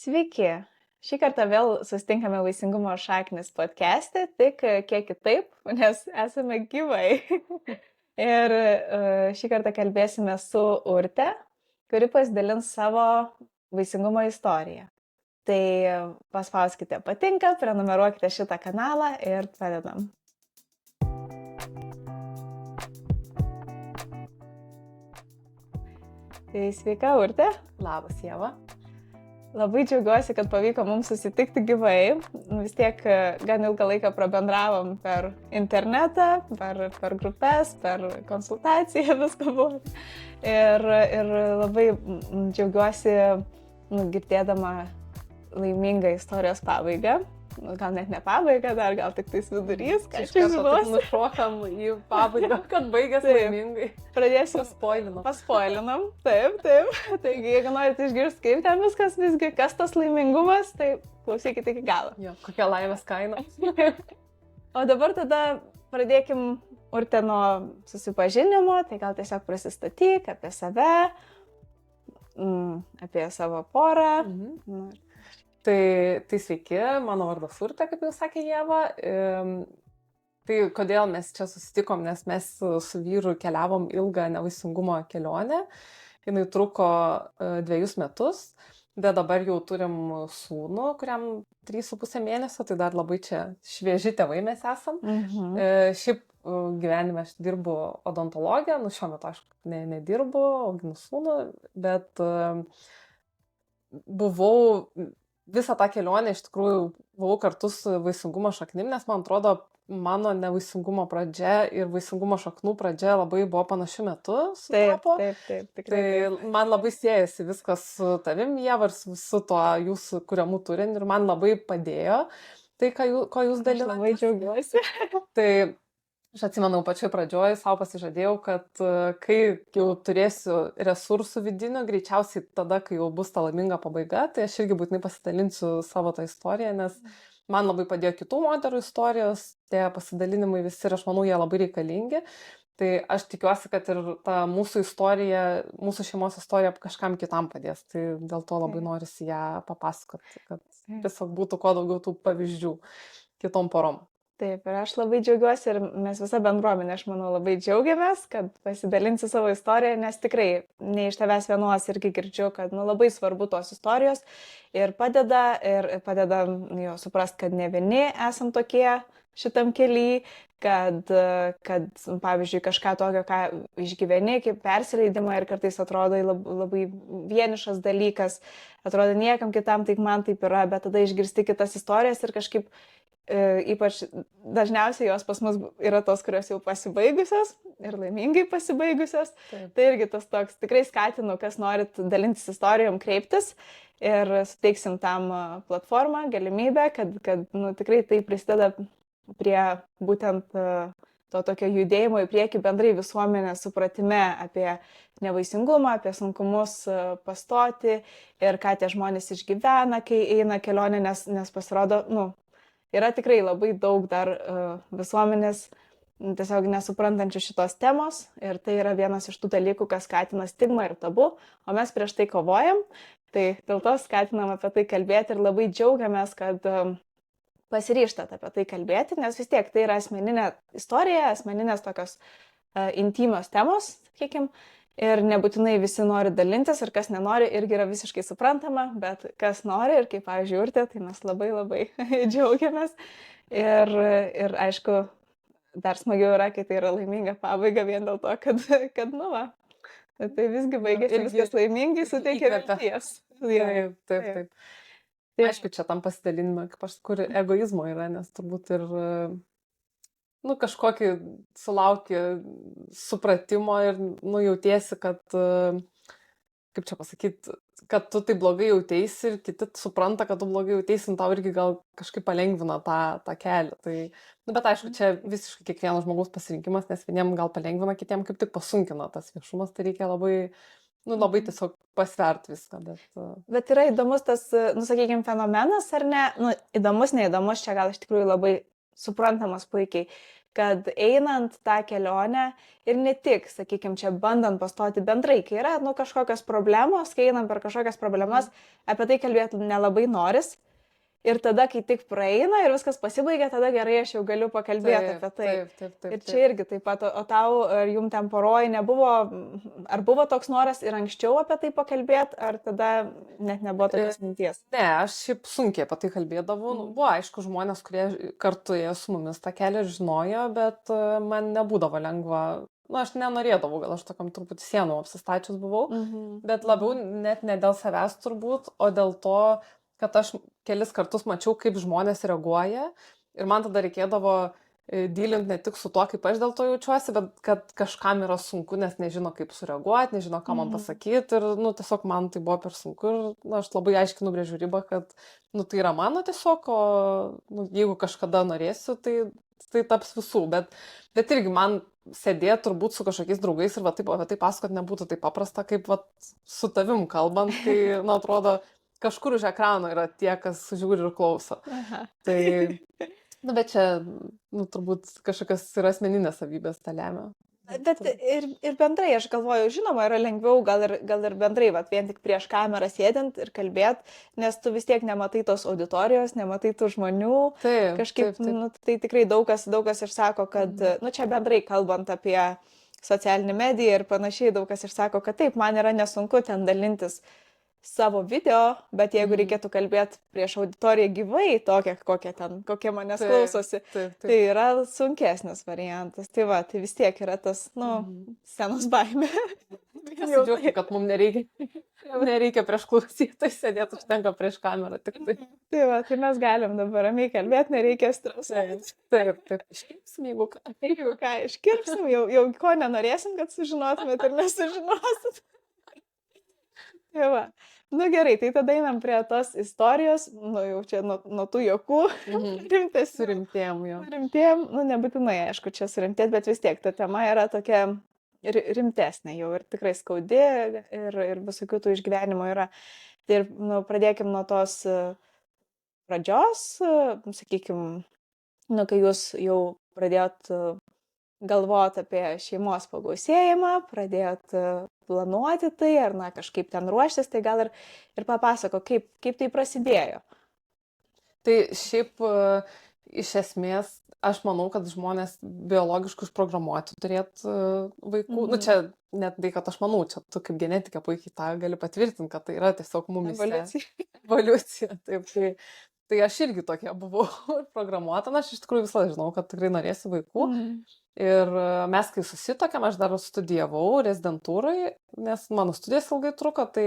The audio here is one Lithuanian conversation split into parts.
Sveiki. Šį kartą vėl susitinkame Vaisingumo šaknis podcast'e, tik kiek kitaip, nes esame gyvai. Ir šį kartą kalbėsime su Urte, kuri pasidalins savo vaisingumo istoriją. Tai paspauskite patinka, prenumeruokite šitą kanalą ir pradedam. Tai sveika, Urte. Labas, Ieva. Labai džiaugiuosi, kad pavyko mums susitikti gyvai. Vis tiek gan ilgą laiką prabendravom per internetą, per grupės, per konsultaciją, visko buvo. Ir labai džiaugiuosi girdėdama laimingą istorijos pabaigą. Gal net ne pabaigą, dar gal tik tais vidurys, ką čia žinos. Nušokam į pabaigą, kad baigėsi laimingai. Pradėsim. Paspoilinam. Taip. Taigi, jeigu norite išgirsti, kaip ten viskas visgi, kas tas laimingumas, tai klausykite iki galo. Jo, kokia laimės kaina. O dabar tada pradėkim, Urte, nuo susipažinimo, tai gal tiesiog prisistatyk apie save, apie savo porą. Tai sveiki, mano vardas Urtė, kaip jau sakė Ieva. Tai kodėl mes čia susitikom, nes mes su vyru keliavom ilgą nevaisingumo kelionę. Jinai truko 2 metus, bet dabar jau turim sūnų, kuriam 3,5 mėnesio, tai dar labai čia švieži tėvai mes esam. Šiaip gyvenime aš dirbu odontologę, šiuo metu aš nedirbu, auginu sūnų, bet visą tą kelionę iš tikrųjų buvau kartu su vaisingumo šaknim, nes man atrodo, mano nevaisingumo pradžia ir vaisingumo šaknų pradžia labai buvo panašiu metu sutapo. Taip. Tai man labai siejasi viskas su tavim, Ieva, ir su tuo jūsų kuriamų turiniu, ir man labai padėjo tai, ko jūs dalinatės. Labai džiaugiuosi. Tai aš atsimenu, pačioj pradžioj savo pasižadėjau, kad kai jau turėsiu resursų vidinių, greičiausiai tada, kai jau bus ta laiminga pabaiga, tai aš irgi būtinai pasidalinsiu savo tą istoriją, nes man labai padėjo kitų moterų istorijos, tie pasidalinimai visi ir aš manau, jie labai reikalingi. Tai aš tikiuosi, kad ir ta mūsų istorija, mūsų šeimos istorija kažkam kitam padės. Tai dėl to labai norisi ją papasakoti, kad tiesiog būtų kuo daugiau tų pavyzdžių kitom porom. Taip, ir aš labai džiaugiuosi ir mes visa bendruomenė, aš manau, labai džiaugiamės, kad pasidalinsi savo istoriją, nes tikrai ne iš tavęs vienos irgi girdžiu, kad labai svarbu tos istorijos ir padeda jo suprasti, kad ne vieni esam tokie šitam kely, kad pavyzdžiui, kažką tokio, ką išgyveni, kaip persileidimą ir kartais atrodo labai vienišas dalykas, atrodo niekam kitam, taip man taip yra, bet tada išgirsti kitas istorijas ir kažkaip ypač dažniausiai jos pas mus yra tos, kurios jau pasibaigusios ir laimingai pasibaigusios. Taip. Tai irgi tas toks, tikrai skatinu, kas norit dalintis istorijom, kreiptis ir suteiksim tam platformą, galimybę, kad tikrai tai prisideda prie būtent to tokio judėjimo į priekį bendrai visuomenės supratime apie nevaisingumą, apie sunkumus pastoti ir ką tie žmonės išgyvena, kai eina kelionė, nes pasirodo, yra tikrai labai daug dar visuomenės tiesiog nesuprantančių šitos temos ir tai yra vienas iš tų dalykų, kas skatina stigmą ir tabu, o mes prieš tai kovojam, tai dėl to skatinam apie tai kalbėti ir labai džiaugiamės, kad pasiryžtat apie tai kalbėti, nes vis tiek tai yra asmeninė istorija, asmeninės tokios intymios temos, sakykim, ir nebūtinai visi nori dalintis ir kas nenori irgi yra visiškai suprantama, bet kas nori ir kaip, pavyzdžiui, Urtė, tai mes labai labai džiaugiamės ir aišku, dar smagiau yra, kai tai yra laiminga pabaiga vien dėl to, kad tai visgi baigėsi viskas laimingai, suteikia vilties. Taip. Aišku, čia tam pasidalinimą, kaip aš kur egoizmo yra, nes turbūt ir kažkokį sulauki supratimo ir jautiesi, kad, kaip čia pasakyti, kad tu tai blogai jauteisi ir kiti supranta, kad tu blogai jauteisi, tau irgi gal kažkaip palengvina tą kelią. Tai, bet aišku, čia visiškai kiekvieno žmogaus pasirinkimas, nes vieniem gal palengvina, kitiem kaip tik pasunkina tas viešumas, tai reikia labai tiesiog pasvert viską. Bet yra įdomus tas, sakykime, fenomenas, ar ne? Įdomus, neįdomus, čia gal iš tikrųjų labai suprantamas puikiai. kad einant tą kelionę ir ne tik, sakykime, čia bandant pastoti bendrai, kai yra kažkokios problemos, kai einam per kažkokias problemas, apie tai kalbėti nelabai noris. Ir tada, kai tik praeina ir viskas pasibaigia, tada gerai, aš jau galiu pakalbėti apie tai. Taip. Ir čia irgi taip pat, o tau, ar jum ten poroj nebuvo, ar buvo toks noras ir anksčiau apie tai pakalbėti, ar tada net nebuvo tokios minties? Ne, aš šiaip sunkiai apie tai kalbėdavau. Buvo aišku žmonės, kurie kartu ėjo su mumis tą kelią ir žinojo, bet man nebūdavo lengva. Aš nenorėdavau, gal aš tokiam truputį sienų apsistačius buvau, bet labiau net ne dėl savęs turbūt, o dėl to, kad aš kelis kartus mačiau, kaip žmonės reaguoja ir man tada reikėdavo dylinti ne tik su tuo, kaip aš dėl to jaučiuosi, bet kad kažkam yra sunku, nes nežino, kaip sureaguoti, nežino, ką man pasakyti ir, tiesiog man tai buvo per sunku ir aš labai aiškiai nubrėžiu ribą, kad, tai yra mano tiesiog, o jeigu kažkada norėsiu, tai taps visų, bet irgi man sėdėti turbūt su kažkokiais draugais ir taip apie tai pasakot nebūtų taip paprasta, kaip su tavim kalbant, kai, atrodo, kažkur už ekrano yra tie, kas žiūri ir klauso. Aha. Tai, bet čia, turbūt kažkokios yra asmeninės savybės tą lemia. Bet ir bendrai, aš galvoju, žinoma, yra lengviau gal ir bendrai, vien tik prieš kamerą sėdint ir kalbėt, nes tu vis tiek nematai tos auditorijos, nematai tų žmonių. Taip, kažkaip, tai tikrai daug kas išsako, kad, čia bendrai kalbant apie socialinį mediją ir panašiai, daug kas išsako, kad taip, man yra nesunku ten dalintis savo video, bet jeigu reikėtų kalbėti prieš auditoriją gyvai, kokie manęs klausosi, tai yra sunkesnis variantas. Tai tai vis tiek yra tas, scenos baimė. Džiaugiu, kad mums nereikia prieš klausytojų sėdėti, užtenka prieš kamerą. Tik tai. Tai mes galim dabar ramiai kalbėti, nereikia stresuoti. Taip. Iškirpsim, jeigu ką. Iškirpsim, jau ko nenorėsim, kad sužinotumėt ir nesužinosit. Gerai, tai tada einam prie tos istorijos, jau čia nuo tų juokų, rimtės. Surimtėm, jo. Rimtėm, nebūtinai, aišku, čia surimtėt, bet vis tiek ta tema yra tokia rimtesnė jau ir tikrai skaudi ir visokių tų išgyvenimų yra. Ir pradėkim nuo tos pradžios, sakykime, kai jūs jau pradėjot galvoti apie šeimos pagausėjimą, pradėjot planuoti tai, ar kažkaip ten ruoštis, tai gal ir papasako, kaip tai prasidėjo. Tai šiaip iš esmės, aš manau, kad žmonės biologiškai užprogramuoti turėtų vaikų. Čia net tai, kad aš manau, čia tu kaip genetika puikiai tą gali patvirtinti, kad tai yra tiesiog mumise. Evoliucija. Taip, tai aš irgi tokia buvau programuota, aš iš tikrųjų visą žinau, kad tikrai norėsiu vaikų. Ir mes, kai susitokėm, aš dar studijavau rezidentūrai, nes mano studijas ilgai truko, tai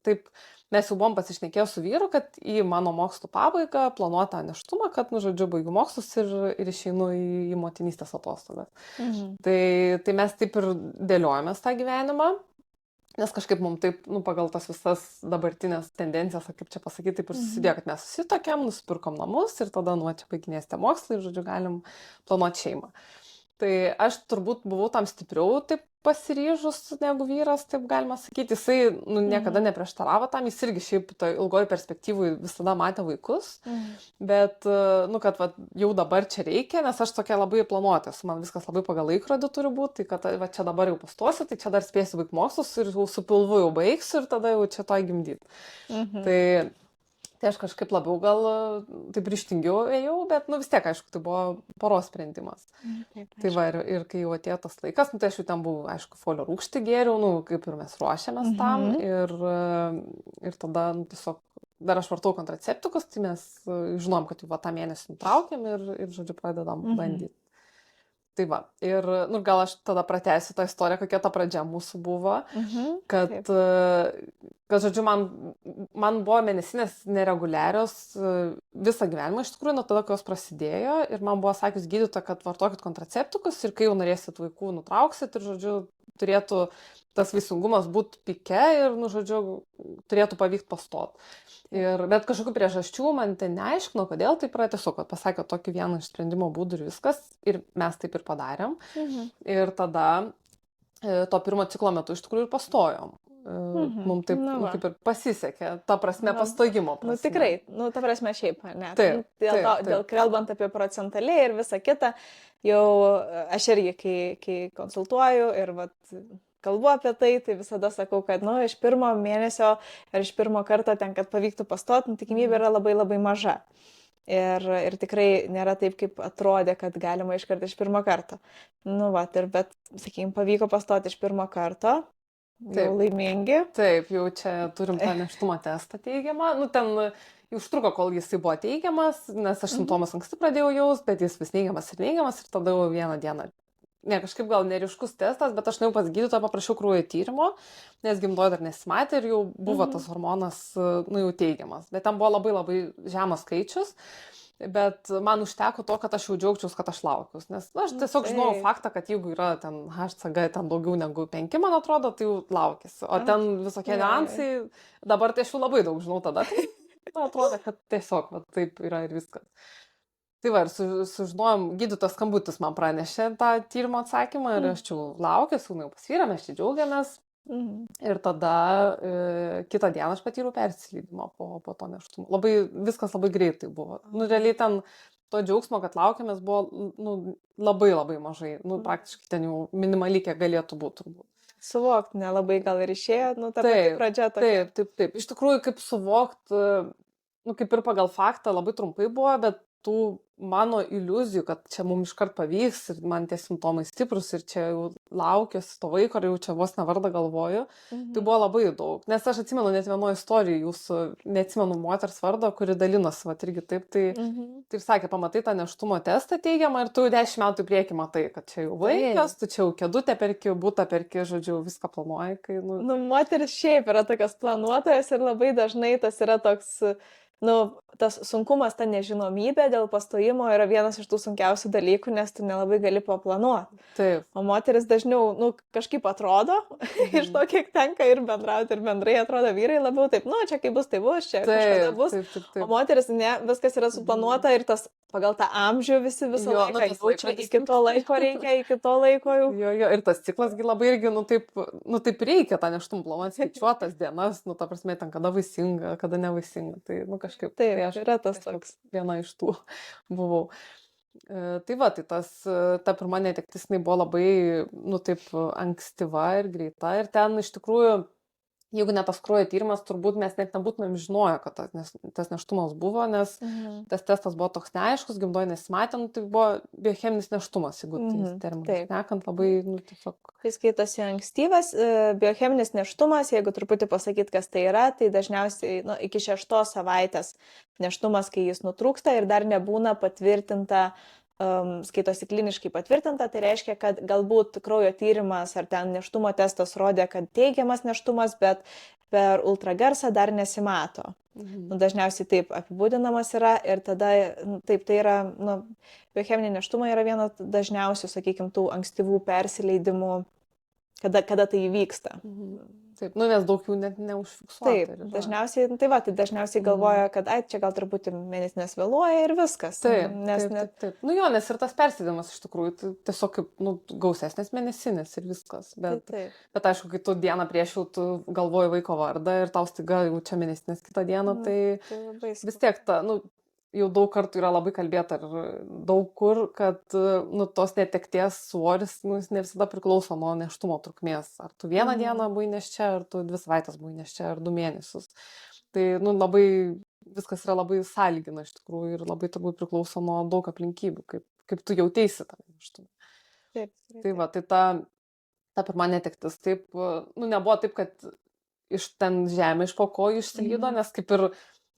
taip mes jau buvom pasišnekėję su vyru, kad į mano mokslų pabaigą planuotą nėštumą, kad, baigiu mokslus ir išeinu į motinystės atostogas. Tai mes taip ir dėliojomės tą gyvenimą, nes kažkaip mums taip, pagal tas visas dabartinės tendencijas, kaip čia pasakyti, taip ir susidėjo, kad mes susitokėm, nusipirkom namus ir tada, čia baiginėsite mokslą ir, galim planuoti šeimą. Tai aš turbūt buvau tam stipriau taip pasiryžus negu vyras, taip galima sakyti. Jisai niekada neprieštaravo tam, jis irgi šiaip ilgoji perspektyvui visada matė vaikus, bet, kad jau dabar čia reikia, nes aš tokia labai planuota, man viskas labai pagal laikrodį turi būti, tai kad čia dabar jau pastosiu, tai čia dar spėsiu baigti mokslus ir su pilvu jau baigsiu ir tada jau čia to gimdyti. Tai aš kažkaip labiau gal taip ryžtingiau ėjau, bet vis tiek, aišku, tai buvo poros sprendimas. Tai ir kai jau atėjo tas laikas, tai aš jau ten buvau, aišku, folio rūgštį gėriau, kaip ir mes ruošiamės tam ir tada tiesiog dar aš vartau kontraceptikus, tai mes žinom, kad jau tą mėnesį nutraukėm ir pradedam bandyti. Tai ir gal aš tada pratęsiu tą istoriją, kokia ta pradžia mūsų buvo, kad man buvo mėnesinės nereguliarios visą gyvenimą iš tikrųjų nuo tada, kai jos prasidėjo ir man buvo sakius gydytoja, kad vartokit kontraceptikus ir kai jau norėsit vaikų nutrauksit ir, turėtų tas vaisingumas būti pike ir, turėtų pavykti pastot. Bet kažkokių priežasčių man ten neaiškino, kodėl taip yra, tiesiog pasakė tokį vieną iš sprendimo būdų ir viskas, ir mes taip ir padarėm. Ir tada to pirmo ciklo metu iš tikrųjų ir pastojom. Mums taip, Nu va. kaip ir pasisekė, ta prasme, Nu, pastojimo nu prasme. tikrai, nu ta prasme šiaip, ar ne? Taip, Nu, dėl kalbant apie procentaliai ir visą kitą, jau aš irgi, kai konsultuoju ir vat, kalbu apie tai, tai visada sakau, kad nu, iš pirmo mėnesio ar iš pirmo karto ten, kad pavyktų pastoti, tikimybė yra labai labai maža. Ir tikrai nėra taip, kaip atrodė, kad galima iškart iš pirmo karto. Nu, va, bet, sakykime, pavyko pastoti iš pirmo karto, jau laimingi. Taip, jau čia turim tą nėštumo testą teigiamą. Nu, ten užtruko, kol jisai buvo teigiamas, nes aš simptomas anksti pradėjau jaus, bet jis vis neigiamas ir tada jau vieną dieną. Ne, kažkaip gal neriškus testas, bet aš jau pas gydytoją paprašiau kraujo tyrimo, nes gimdoje dar nesimatė ir jau buvo tas hormonas, nu, jau teigiamas. Bet ten buvo labai labai žemas skaičius. Bet man užteko to, kad aš jau džiaugčiaus, kad aš laukius. Nes na, aš tiesiog žinojau faktą, kad jeigu yra ten HCG ten daugiau negu 5, man atrodo, tai jau laukėsi. O ten visokie niuansai, dabar tai aš jau labai daug žinau tada. Tai man atrodo, kad tiesiog va, taip yra ir viskas. Tai va, ir sužinojom, gydytojas skambutis man pranešė tą tyrimo atsakymą ir aš čia laukęs, jau pas vyrą, mes čia džiaugiamės. Ir tada kitą dieną aš patyriau persileidimą po to nėštumo. Viskas labai greitai buvo. Nu, realiai ten to džiaugsmo, kad laukiamės, buvo nu, labai labai mažai. Nu, praktiškai ten jau minimaliai kiek galėtų būti turbūt. Suvokti nelabai gal ir išėjo, nu, ta pati pradžia tokia. Taip. Iš tikrųjų, kaip suvokti, nu, kaip ir pagal faktą labai trumpai buvo, bet tų mano iliuzijų, kad čia mums iškart pavyks ir man tie simptomai stiprus ir čia jau laukiuosi to vaiko ir jau čia vos nevardą galvoju, tai buvo labai daug. Nes aš atsimenu net vienoje istorijoje jūsų, neatsimenu moters vardo, kuri dalinosi, va, irgi taip, tai ir sakė, pamatai tą nėštumo testą teigiamą ir tu 10 metų į priekį matai, kad čia jau vaikas, tu čia jau kėdutę perki, butą perki, žodžiu, viską planuoji. Kai, Nu, moteris šiaip yra tokios planuotojas ir labai dažnai tas yra toks, nu, tas sunkumas, ta nežinomybė dėl pastojimo yra vienas iš tų sunkiausių dalykų, nes tu nelabai gali paplanuoti. Taip. O moteris dažniau, nu, kažkaip atrodo, iš to, kiek tenka ir bendrauti, ir bendrai atrodo vyrai labiau taip, nu, čia kaip bus, tai bus, čia kažkada bus. Taip. O moteris, ne, viskas yra suplanuota ir tas pagal tą amžių visą laiką, jau čia iki to laiko reikia, iki to laiko jau. Jo, ir tas ciklasgi labai irgi, nu taip reikia tą nėštumą planuoti, skaičiuotas dienas, nu, ta prasme, ten kada vaisinga, kada nevaisinga, tai, nu, kažkaip. Taip, tai yra tas toks. Viena iš tų buvau. Tai va, tai ta pirma netektis buvo labai, nu, taip ankstyva ir greita ir ten iš tikrųjų, jeigu ne tas kraujo tyrimas, turbūt mes net nebūtumėm žinoję, kad tas nėštumas buvo, nes tas testas buvo toks neaiškus, gimdoje nesimatė, nu, tai buvo biocheminis nėštumas, jeigu tai terminas nekant labai, nu, tiesiog. Tai skaitosi ankstyvas biocheminis nėštumas, jeigu truputį pasakyt, kas tai yra, tai dažniausiai iki 6 savaitės nėštumas, kai jis nutrūksta ir dar nebūna patvirtinta, skaitosi kliniškai patvirtinta, tai reiškia, kad galbūt kraujo tyrimas ar ten nėštumo testas rodė, kad teigiamas nėštumas, bet per ultragarsą dar nesimato. Nu, dažniausiai taip apibūdinamas yra ir tada, taip, tai yra, nu, biocheminė nėštumai yra viena dažniausių, sakykime, tų ankstyvų persileidimų, kada tai įvyksta. Taip, nu, nes daug jų net neužfiksuota. Taip, dažniausiai, tai dažniausiai galvoja, kad čia gal truputį mėnesinės vėluoja ir viskas. Taip. Nu jo, nes ir tas persileidimas iš tikrųjų, tai tiesiog kaip, nu, gausesnės mėnesinės ir viskas. Bet aišku, kai tu dieną prieš jau tu galvoji vaiko vardą ir tau staiga jau čia mėnesinės kitą dieną, tai vis tiek ta, nu, jau daug kartų yra labai kalbėta ir daug kur, kad, nu, tos netekties svoris, nu, jis ne visada priklauso nuo nėštumo trukmės. Ar tu vieną dieną buvai nėščia, ar tu 2 savaitės buvai nėščia, ar 2 mėnesius. Tai, nu, labai, viskas yra labai sąlygina iš tikrųjų ir labai turbūt priklauso nuo daug aplinkybių, kaip tu jauteisi tą nėštumą. Taip. Tai va, tai ta pirma netektis, taip, nu, nebuvo taip, kad iš ten žemė iš po kojų išsilydo, nes kaip ir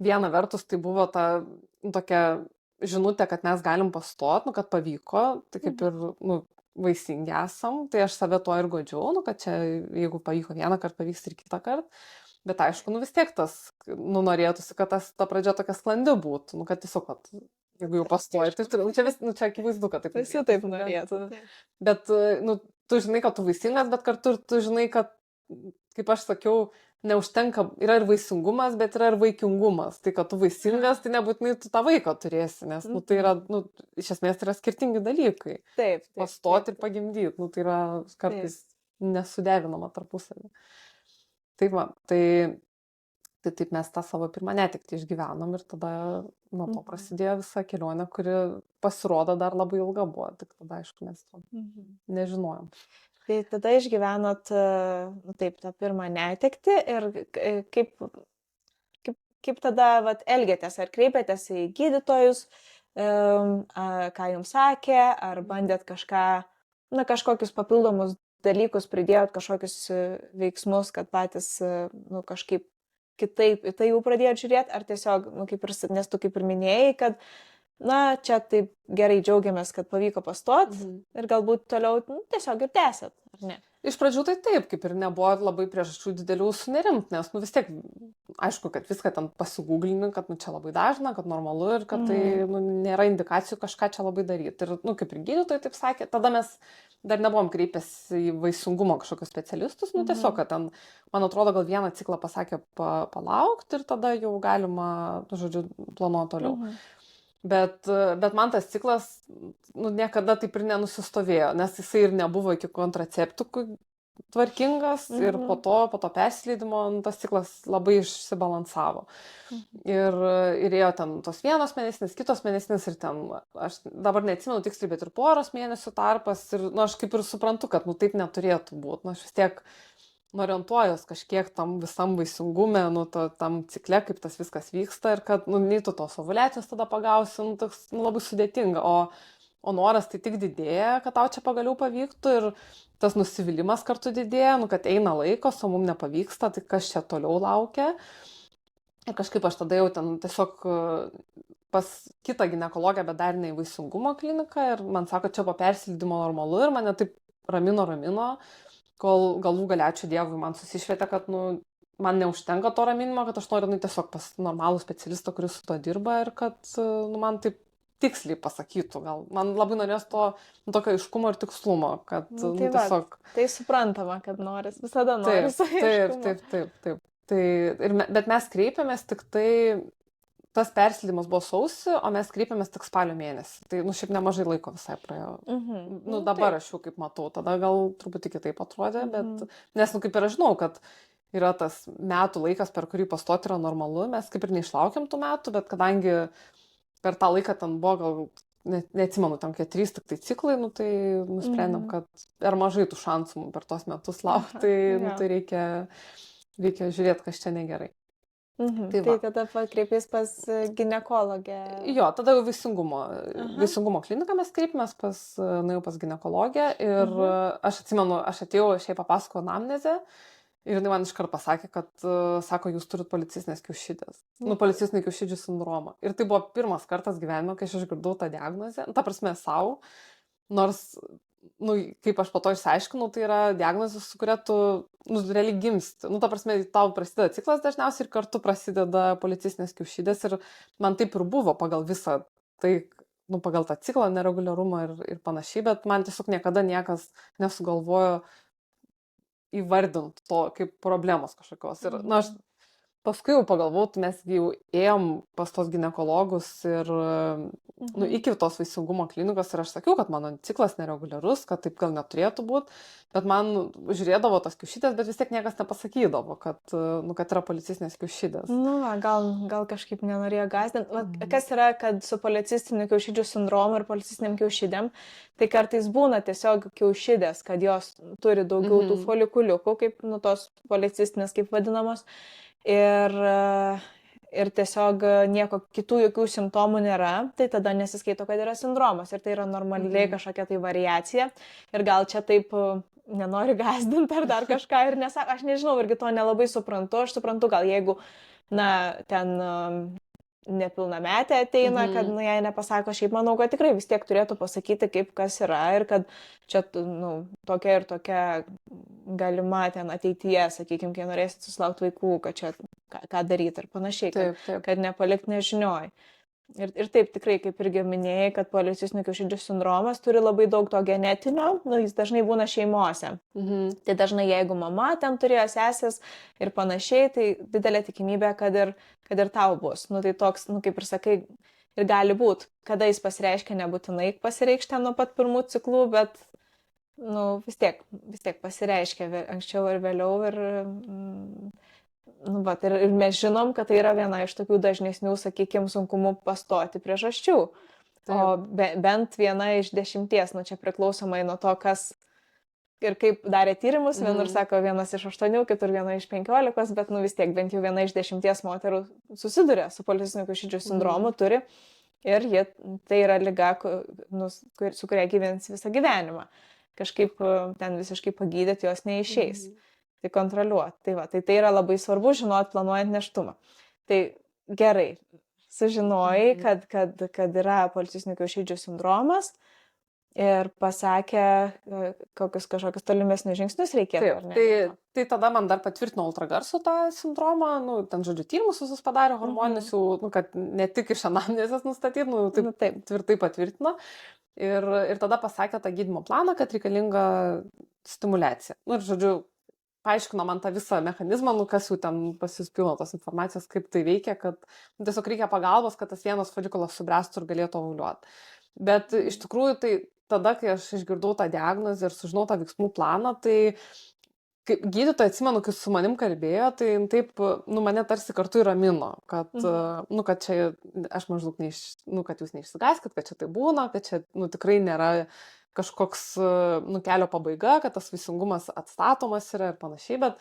viena vertus tai buvo ta tokia žinutė, kad mes galim pastoti, nu, kad pavyko, tai kaip ir, nu, vaisingi esam, tai aš save to ir godžiau, nu, kad čia jeigu pavyko vieną kartą, pavyks ir kitą kartą, bet aišku, nu, vis tiek tas, nu, norėtųsi, kad ta pradžia tokia sklandi būtų, nu, kad tiesiog, jeigu jau pastoji, tai čia akivaizdu, kad taip. Visi taip norėtų. Bet, nu, tu žinai, kad tu vaisingas, bet kartu tu žinai, kad, kaip aš sakiau, neužtenka, yra ir vaisingumas, bet yra ir vaikingumas. Tai, kad tu vaisingas, tai nebūtinai tu tą vaiką turėsi, nes, nu, tai yra, nu, iš esmės tai yra skirtingi dalykai. Taip. Pastoti ir pagimdyti, nu, tai yra kartais nesuderinama tarpusavį. Tai va, tai taip mes tą savo pirmą netektį išgyvenom ir tada nuo to prasidėjo visa kelionė, kuri pasirodo dar labai ilga buvo, tik tada, aišku, mes to nežinojom. Tai tada išgyvenot, taip, tą pirmą netektį ir kaip tada elgėtės, ar kreipėtės į gydytojus, ką jums sakė, ar bandėt kažkokius papildomus dalykus pridėjot, kažkokius veiksmus, kad patys kažkaip kitaip į tai jau pradėjot žiūrėti, ar tiesiog, nes tu kaip ir minėjai, kad čia taip gerai džiaugiamės, kad pavyko pastot ir galbūt toliau tiesiog ir tęsėt, ar ne? Iš pradžių tai taip, kaip ir nebuvo labai priežasčių didelių sunerimt, nes vis tiek, aišku, kad viską ten pasigūglini, kad čia labai dažna, kad normalu ir kad tai nėra indikacijų kažką čia labai daryti. Ir, kaip ir gydytojai taip sakė, tada mes dar nebuvom kreipęs į vaisingumo kažkokius specialistus, tiesiog, kad ten, man atrodo, gal vieną ciklą pasakė palaukti ir tada jau galima, žodžiu, planuoti toliau. Bet man tas ciklas niekada taip ir nenusistovėjo, nes jisai ir nebuvo iki kontraceptikų tvarkingas ir po to persileidimo tas ciklas labai išsibalansavo. Ir ėjo ten tos vienos mėnesinės, kitos mėnesinės ir ten, aš dabar neatsimenu tiksliai, bet ir poros mėnesių tarpas ir aš kaip ir suprantu, kad taip neturėtų būti. Aš vis tiek orientuojuos kažkiek tam visam vaisingume, tam cikle, kaip tas viskas vyksta ir kad, nei tu tos ovuliacijos tada pagausi, toks labai sudėtinga, o noras tai tik didėja, kad tau čia pagaliau pavyktų ir tas nusivylimas kartu didėja, kad eina laikos, o mums nepavyksta, tai kas čia toliau laukia. Ir kažkaip aš tada jau ten tiesiog pas kitą ginekologę, bet dar ne į vaisingumo kliniką ir man sako, čia po persileidimo normalu ir mane taip ramino, kol galų gale, ačiū Dievui, man susišvietė, kad man neužtenka to raminimo, kad aš noriu tiesiog pas normalų specialistą, kuris su to dirba ir kad man taip tiksliai pasakytų. Gal man labai norės to tokio aiškumo ir tikslumo, kad tiesiog... Tai suprantama, kad noris, visada noris. Taip. Bet mes kreipiamės tik tai... Tas persileidimas buvo sausį, o mes kreipėmės tik spalio mėnesį. Tai, šiaip nemažai laiko visai praėjo. Dabar aš jau kaip matau, tada gal truputį kitaip atrodė, bet... Nes, kaip ir aš žinau, kad yra tas metų laikas, per kurį pastoti yra normalu, mes kaip ir neišlaukiam tų metų, bet kadangi per tą laiką ten buvo gal, neatsimenu, ten kokie 3 tik tai ciklai, tai nusprendėm, kad per mažai tų šansų per tos metus laukti, tai reikia žiūrėti, kas čia negerai. Tai tada pakreipės pas ginekologę. Jo, tada jau vaisingumo kliniką mes kreipėmės nuėjau pas ginekologę ir aš atsimenu, aš atėjau, šiaip papasakojau anamnezę ir jinai man iškart pasakė, kad, sako, jūs turit policistinės kiaušidės, policistinių kiaušidžių sindromą. Ir tai buvo pirmas kartas gyvenime, kai aš išgirdau tą diagnozę, ta prasme savo, nors, kaip aš po to išsiaiškinau, tai yra diagnozė, su kuria tu, realiai gimsti. Ta prasme, tau prasideda ciklas dažniausiai ir kartu prasideda policistinės kiaušidės ir man taip ir buvo pagal visą tai, pagal tą ciklą, nereguliarumą ir panašiai, bet man tiesiog niekada niekas nesugalvojo įvardinti to kaip problemos kažkokios. Ir, aš paskui jau pagalvojau, mes jau ėjom pas tos ginekologus ir iki tos vaisingumo klinikos ir aš sakiau, kad mano ciklas nereguliarus, kad taip gal neturėtų būti, bet man žiūrėdavo tas kiaušidės, bet vis tiek niekas nepasakydavo, kad yra policistinės kiaušidės. Gal kažkaip nenorėjo gąsdinti. Kas yra, kad su policistiniu kiaušidžių sindromu ir policistiniam kiaušidėm, tai kartais būna tiesiog kiaušidės, kad jos turi daugiau tų folikuliukų, kaip tos policistinės, kaip vadinamos. Ir tiesiog nieko kitų jokių simptomų nėra, tai tada nesiskaito, kad yra sindromas ir tai yra normaliai kažkokia tai variacija ir gal čia taip nenori gąsdinti ar dar kažką ir nesako, aš nežinau, irgi to nelabai suprantu, aš suprantu, gal jeigu, ten nepilnametė ateina, kad jai nepasako, šiaip manau, kad tikrai vis tiek turėtų pasakyti, kaip kas yra ir kad čia tokia ir tokia galima ten ateityje, sakykime, kai norėsit susilaukti vaikų, kad čia ką daryti ir panašiai, kad nepalikt nežinioj. Ir taip tikrai, kaip irgi minėjai, kad policistinių kiaušidžių sindromas turi labai daug to genetinio, jis dažnai būna šeimose. Tai dažnai jeigu mama ten turėjo sesės ir panašiai, tai didelė tikimybė, kad ir tau bus. Tai toks, kaip ir sakai, ir gali būti, kada jis pasireiškia, nebūtinai pasireikš ten nuo pat pirmų ciklų, bet vis tiek pasireiškia anksčiau ar vėliau ir, ir mes žinom, kad tai yra viena iš tokių dažnesnių, sakykime, sunkumų pastoti priežasčių. O Taip. bent viena iš 10, čia priklausomai nuo to, kas ir kaip darė tyrimus, vienur sako 1 iš 8, kitur 1 iš 15, bet vis tiek bent jau 1 iš 10 moterų susiduria su policinių kiaušidžių sindromu, turi ir tai yra liga, su kuria gyvens visą gyvenimą. Kažkaip ten visiškai pagydyti jos neišeis. Tai kontroliuoti. Tai yra labai svarbu žinoti planuojant nėštumą. Tai gerai, sužinojai, kad yra policinių kiaušidžių sindromas. Ir pasakė, kokius kažkokius tolimesnius žingsnius reikėtų. Taip, tai tada man dar patvirtino ultragarso tą sindromą, ten, žodžiu, tyrimus visus padarė hormoninius, kad ne tik iš anamnezės nustatyti, taip tvirtai patvirtino. Ir tada pasakė tą gydymo planą, kad reikalinga stimulacija. Ir, žodžiu, paaiškino man tą visą mechanizmą, kas jau ten pasispilno tos informacijos, kaip tai veikia, kad tiesiog reikia pagalbos, kad tas vienas folikulas subręstų ir galėtų ovuliuoti. Bet iš tikrųjų, tai tada, kai aš išgirdau tą diagnozę ir sužinau tą veiksmų planą, tai kaip gydytoja, atsimenu, kai su manim kalbėjo, tai taip, mane tarsi kartu įramino, kad, kad čia, aš maždaug, kad jūs neišsigąskit, kad čia tai būna, kad čia, tikrai nėra kažkoks, kelio pabaiga, kad tas vaisingumas atstatomas yra ir panašiai, bet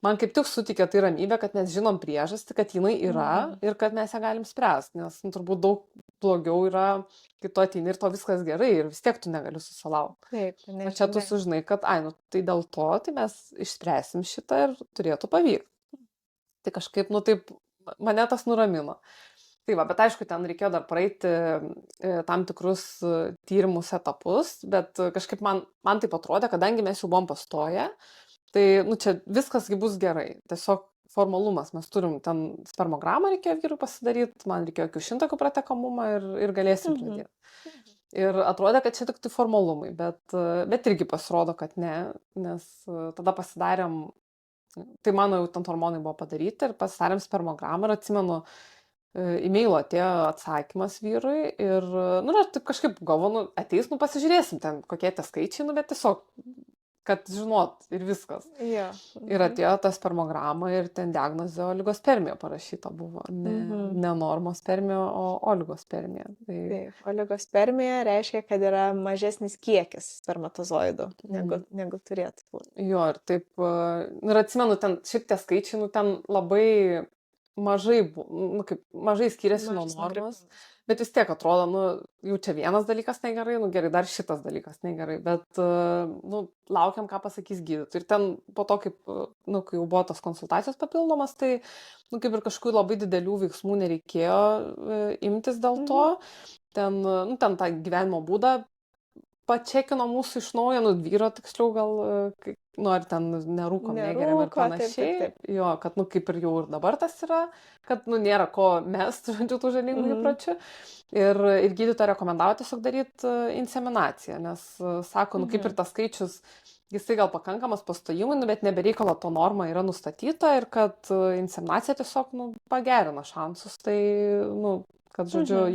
man kaip tik sutikė tai ramybė, kad mes žinom priežastį, kad jinai yra ir kad mes ją galim spręsti, nes turbūt daug blogiau yra, kai tu ateini ir to viskas gerai ir vis tiek tu negali susilaukti. Taip, o čia tu sužinai, kad, tai dėl to, tai mes išspręsim šitą ir turėtų pavykti. Tai kažkaip, taip, mane tas nuramino. Tai va, bet aišku, ten reikėjo dar praeiti tam tikrus tyrimus etapus, bet kažkaip man taip atrodė, kadangi mes jau buvom pastoję, tai, čia viskas bus gerai. Tiesiog formalumas. Mes turim ten spermogramą reikėjo vyrui pasidaryti, man reikėjo kiaušintakių pratekamumą ir galėsim pradėti. Ir atrodė, kad čia tik tai formalumai, bet irgi pasirodo, kad ne, nes tada pasidarėm, tai mano jau ten hormonai buvo padaryti ir pasidarėm spermogramą ir atsimenu, e-mailo atėjo atsakymas vyrui ir, aš taip kažkaip galvoju, ateis, pasižiūrėsim ten, kokie tie skaičiai, bet tiesiog kad žinot ir viskas. Ja. Ir atėjo ta spermograma ir ten diagnozė oligospermija parašyta buvo. Ne normospermija, o oligospermija. Taip, oligospermija reiškia, kad yra mažesnis kiekis spermatozoidų, negu turėtų būti. Jo, ir taip, ir atsimenu, ten šiaip tie skaičiai, ten labai mažai, mažai skiriasi nuo normos. Bet vis tiek atrodo, jau čia vienas dalykas negerai, gerai, dar šitas dalykas negerai, bet, laukiam, ką pasakys gydytojai. Ir ten po to, kaip, kai jau buvo tos konsultacijos papildomas, tai, kaip ir kažkokių labai didelių veiksmų nereikėjo imtis dėl to. Ten tą gyvenimo būdą pačekino mūsų iš naujo, vyro tiksliau gal, ar ten nerūkom, negeriam ir panašiai. Taip. Jo, kad, kaip ir jau ir dabar tas yra, kad, nėra ko mest, žodžiu, tų žalingų įpročių. Ir gydytoja rekomendavo tiesiog daryti inseminaciją, nes sako, kaip ir tas skaičius, jisai gal pakankamas pastojimui, bet nebereikalo to norma yra nustatyta ir kad inseminacija tiesiog, pagerina šansus. Tai, kad, žodžiu,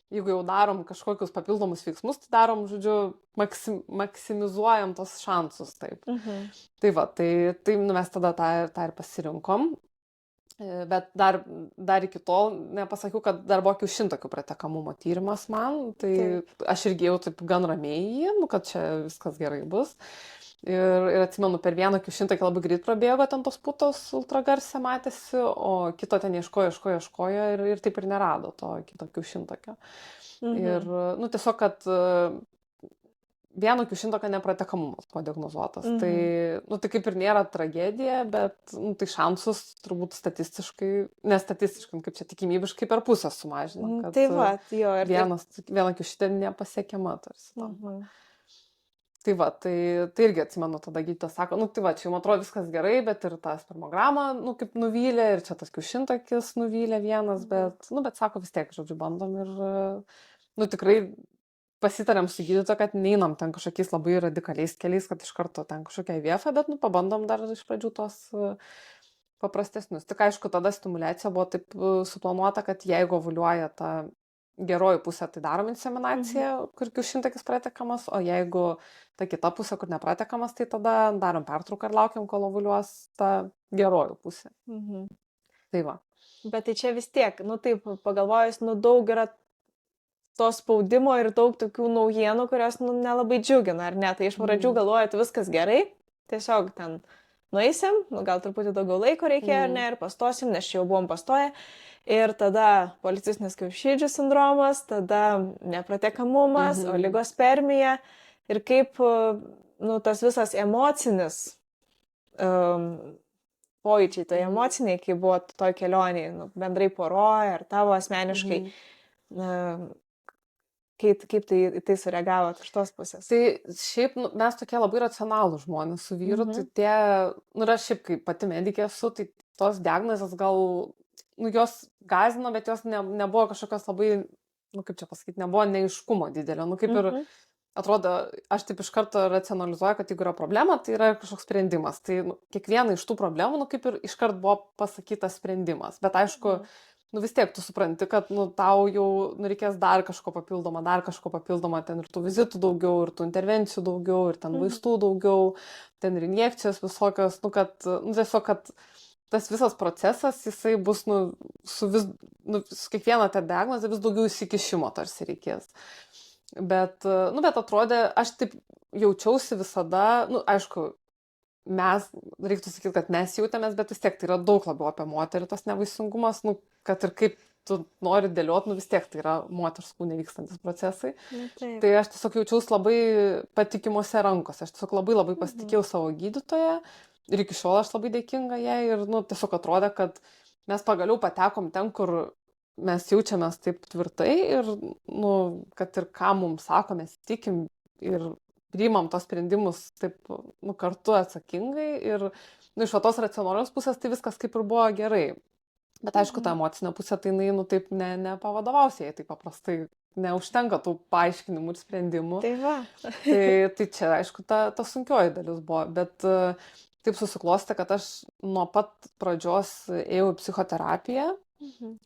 jeigu jau darom kažkokius papildomus veiksmus, tai darom, žodžiu, maksimizuojam tos šansus, taip. Tai va, tai mes tada tą ir pasirinkom, bet dar iki tol nepasakiau, kad dar buvo kiaušintakių pratekamumo tyrimas man, tai aš irgi jau taip gan ramiai, kad čia viskas gerai bus. Ir atsimenu, per vieną kiaušintakį labai greit prabėgo ten tos putos ultragarsė matėsi, o kito ten ieškojo ir taip ir nerado to kito kiaušintakio. Ir, tiesiog, kad vieno kiaušintakio nepratekamumas buvo diagnozuotas. Tai kaip ir nėra tragedija, bet tai šansus turbūt statistiškai, nestatistiškai, kaip čia tikimybiškai per pusę sumažina. Tai va, jo. Viena kiaušinė nepasiekiama tarsi. Tai va, tai irgi atsimenu, tada gydytojas sako, tai va, čia jums atrodo viskas gerai, bet ir ta spermograma, kaip nuvylė, ir čia tas kiaušintakis nuvylė vienas, bet sako vis tiek, žodžiu, bandom ir, tikrai pasitarėm su gydytoju, kad neinam ten kažkokiais labai radikaliais keliais, kad iš karto ten kažkokia IVF, bet, pabandom dar iš pradžių tos paprastesnius. Tik aišku, tada stimulacija buvo taip suplanuota, kad jeigu ovuliuoja ta geroji pusė, tai darom inseminaciją, kur kiaušintakis pratekamas, o jeigu ta kita pusė, kur nepratekamas, tai tada darom pertrauką ir laukiam, kol ovuliuos ta geroji pusė. Tai va. Bet tai čia vis tiek, nu taip, pagalvojus, nu daug yra to spaudimo ir daug tokių naujienų, kurios nu, nelabai džiugina, ar ne? Tai iš pradžių galvojat, viskas gerai, tiesiog ten nueisim, nu, gal truputį daugiau laiko reikėjo, ar ne, ir pastosim, nes čia jau buvom pastoję. Ir tada policistinis kiaušidžių sindromas, tada nepratekamumas, oligospermija. Ir kaip nu, tas visas emocinis pojūčiai, tai emociniai, kai buvo toj kelionėje, nu, bendrai poroje ar tavo asmeniškai. Kaip tai sureagavo iš tos pusės? Tai šiaip nu, mes tokie labai racionalų žmonės su vyru, tai tie, nu ir aš šiaip kaip pati medikė esu, tai tos diagnozės gal, nu jos gąsdino, bet jos nebuvo kažkokios labai, nu kaip čia pasakyti, nebuvo neiškumo didelio, nu kaip ir atrodo, aš taip iš karto racionalizuoju, kad jeigu yra problema, tai yra kažkoks sprendimas. Tai nu, kiekviena iš tų problemų, nu kaip ir iš karto buvo pasakytas sprendimas, bet aišku, nu vis tiek tu supranti, kad nu, tau jau nu, reikės dar kažko papildoma, ten ir tų vizitų daugiau, ir tų intervencijų daugiau, ir ten vaistų daugiau, ten ir injekcijos visokios, nu kad, nu tiesiog, kad tas visas procesas, jisai bus, nu, su kiekviena ta diagnozė vis daugiau įsikišimo tarsi reikės. Bet atrodė, aš taip jaučiausi visada, nu aišku, reiktų sakyti, kad mes jautėmės, bet vis tiek tai yra daug labiau apie moterį tas nevaisingumas, nu, kad ir kaip tu nori dėlioti, nu vis tiek tai yra moters kūne vykstantis procesai. Tai aš tiesiog jaučiausi labai patikimuose rankose, aš tiesiog labai pasitikėjau savo gydytoją ir iki šiol aš labai dėkinga jai ir nu, tiesiog atrodė, kad mes pagaliau patekom ten, kur mes jaučiamės taip tvirtai ir nu, kad ir ką mums sako, mes tikim ir priimam tos sprendimus taip nu, kartu atsakingai ir nu, iš tos racionalios pusės tai viskas kaip ir buvo gerai. Bet aišku, ta emocinė pusė, tai jinai nu, taip nepavadovaus jai, taip paprastai neužtenka tų paaiškinimų ir sprendimų. Tai va. tai čia, aišku, ta sunkioji dalis buvo, bet taip susiklostė, kad aš nuo pat pradžios ėjau į psichoterapiją.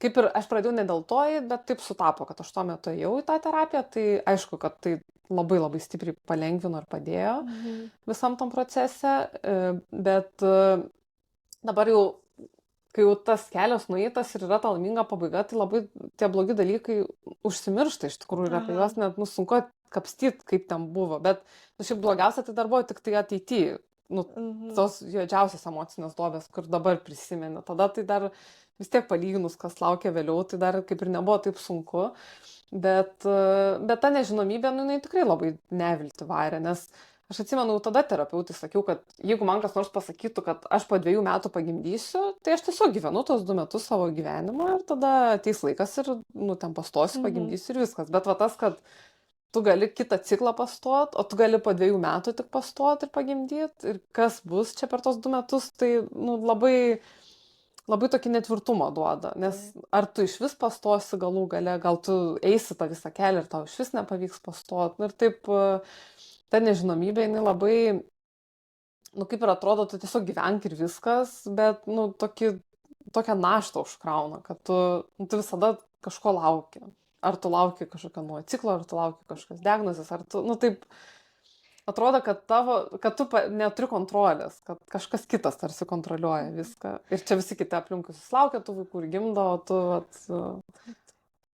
Kaip ir aš pradėjau ne dėl to, bet taip sutapo, kad aš tuo metu ėjau į tą terapiją, tai aišku, kad tai labai stipriai palengvino ir padėjo visam tam procese, bet dabar jau, kai jau tas kelias nueitas ir yra ta laiminga pabaiga, tai labai tie blogi dalykai užsimiršta iš tikrųjų ir apie juos net sunku kapstyti, kaip ten buvo, bet šiaip blogiausia tai dar buvo tik tai ateityje, tos juodžiausios emocinės duobės, kur dabar prisimeni, tada tai dar vis tiek palyginus, kas laukia vėliau, tai dar kaip ir nebuvo taip sunku, bet ta nežinomybė, nu, jinai tikrai labai nevilti varė, nes aš atsimenu, tada terapeutai sakiau, kad jeigu man kas nors pasakytų, kad aš po 2 metų pagimdysiu, tai aš tiesiog gyvenu tos 2 metus savo gyvenimą ir tada ateis laikas ir, nu, ten pastosiu, pagimdysiu ir viskas, bet va tas, kad tu gali kitą ciklą pastot, o tu gali po 2 metų tik pastot ir pagimdyti ir kas bus čia per tos 2 metus, tai, nu, labai tokį netvirtumą duoda, nes ar tu iš vis pastosi galų gale, gal tu eisi tą visą kelią ir tau iš vis nepavyks pastot. Ir taip, ta nežinomybė, jinai labai, nu kaip ir atrodo, tu tiesiog gyvenk ir viskas, bet, nu, tokią naštą užkrauna, kad tu visada kažko lauki. Ar tu lauki kažkokio nuo ciklo, ar tu lauki kažkokios diagnozės, ar tu, nu taip, atrodo, kad tu neturi kontrolės, kad kažkas kitas tarsi kontroliuoja viską. Ir čia visi kiti aplinkui susilaukia tų vaikų ir gimdo,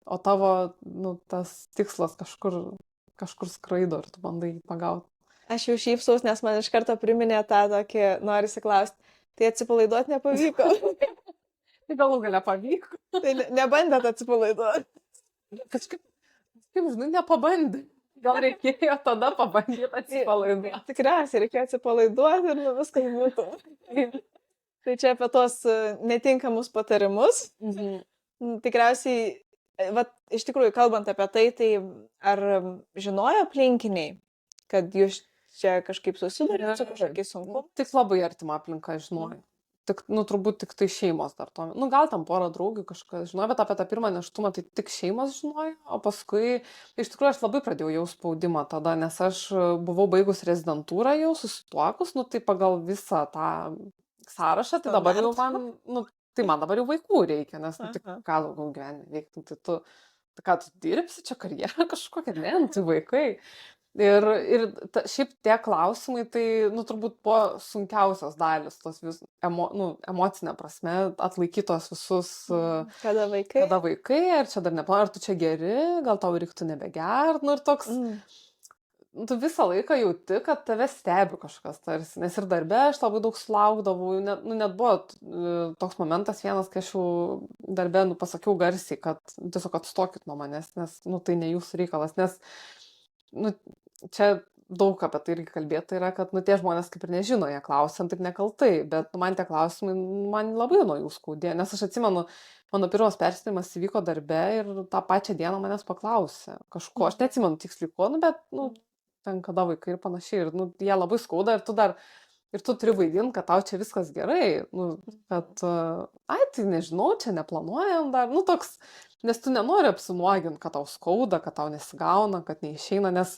o tavo nu, tas tikslas kažkur skraido ir tu bandai jį pagauti. Aš jau šypsaus, nes man iš karto priminė tą tokį, norisi klausti, tai atsipalaiduoti nepavyko. Tai galų gale pavyko. Tai nebandėt atsipalaiduoti. Kažkaip, žinai, nepabandė. Gal reikėjo tada pabandyti atsipalaiduoti. Tikriausiai reikėjo atsipalaiduoti ir viskas būtų. Tai čia apie tos netinkamus patarimus. Tikriausiai, iš tikrųjų, kalbant apie tai ar žinojo aplinkiniai, kad jūs čia kažkaip susidurėte su kažkokiais sunkumais? Tik labai artima aplinka žinojo. Turbūt tik tai šeimos dar to. Gal tam porą draugių kažkas žinojo, bet apie tą pirmą nėštumą tai tik šeimos žinojo, o paskui, iš tikrųjų, aš labai pradėjau jau spaudimą tada, nes aš buvau baigus rezidentūrą jau susituokus, tai pagal visą tą sąrašą, tai dabar jau man dabar jau vaikų reikia, nes tik ką daugiau gyvenime veikti, tai ką tu dirbsi, čia karjerą kažkokią, ne, nu, tai vaikai. Ir šiaip tie klausimai, tai, nu, turbūt buvo sunkiausios dalis, tos emocinė prasme, atlaikytos visus, Kada vaikai? kada vaikai, ar čia dar neplanai, ar tu čia geri, gal tau reiktų nebegert, nu, ir toks, tu visą laiką jauti, kad tave stebi kažkas tarsi, nes ir darbe aš labai daug sulaukdavau, net buvo toks momentas vienas, kai aš jau darbe, pasakiau garsiai, kad tiesiog atstokit nuo manęs, nes, tai ne jūsų reikalas, nes, čia daug apie tai irgi kalbėta yra, kad, tie žmonės kaip ir nežino, jie klausia taip nekaltai, bet man tie klausimai, man labai nuo jų skaudėjo, nes aš atsimenu, mano pirmas persidavimas įvyko darbe ir tą pačią dieną manęs paklausė kažko, aš neatsimenu tiksliai ko, bet, ten kada vaikai ir panašiai, ir, jie labai skauda ir tu turi vaidinti, kad tau čia viskas gerai, kad, tai nežinau, čia neplanuojam dar, toks, nes tu nenori apsinuoginti, kad tau skauda, kad tau nesigauna, kad neišeina, nes,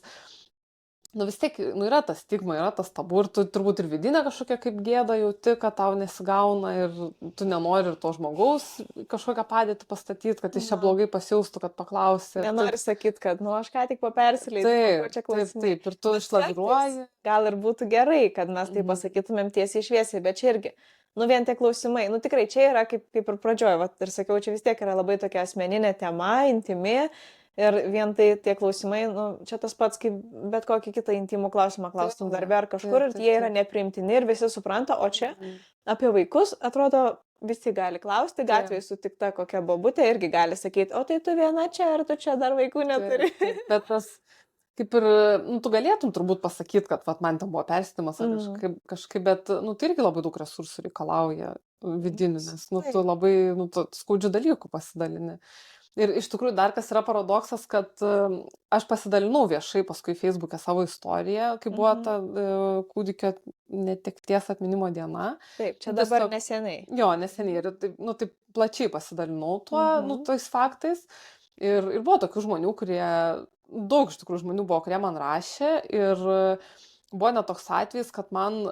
vis tiek, yra ta stigma, yra tas tabu ir tu turbūt ir vidinė kažkokia kaip gėda jauti, kad tau nesigauna ir tu nenori ir to žmogaus kažkokią padėtį pastatyti, kad jis čia blogai pasijaustų, kad paklausė. Nenori sakyti, kad, aš ką tik persileidžiu, čia klausimai. Taip, ir tu išlaviruoji. Gal ir būtų gerai, kad mes tai pasakytumėm tiesiai šviesiai, bet čia irgi, vien tie klausimai, tikrai čia yra kaip ir pradžioje, ir sakiau, čia vis tiek yra labai tokia asmeninė tema, intimi. Ir vien tai tie klausimai, čia tas pats, kaip bet kokį kitą intimų klausimą klaustum darbe ar kažkur, ir jie yra nepriimtini ir visi supranta, o čia apie vaikus, atrodo, visi gali klausti, gatvėje sutikta kokia bobutė irgi gali sakyti, o tai tu viena čia, ar tu čia dar vaikų neturi. Bet tas, kaip ir, tu galėtum turbūt pasakyti, kad man ten buvo persidimas ar kažkaip, bet, tai irgi labai daug resursų reikalauja vidinių, nes, tu labai, skaudžių dalykų pasidalini. Ir iš tikrųjų dar kas yra paradoksas, kad aš pasidalinau viešai paskui Facebook'e savo istoriją, kai buvo ta kūdikio netekties atminimo diena. Taip, čia dabar neseniai. Jo, neseniai. Ir taip plačiai pasidalinau tuo, tais faktais. Ir buvo tokių žmonių, daug iš tikrųjų žmonių buvo, kurie man rašė. Ir buvo net toks atvejis, kad man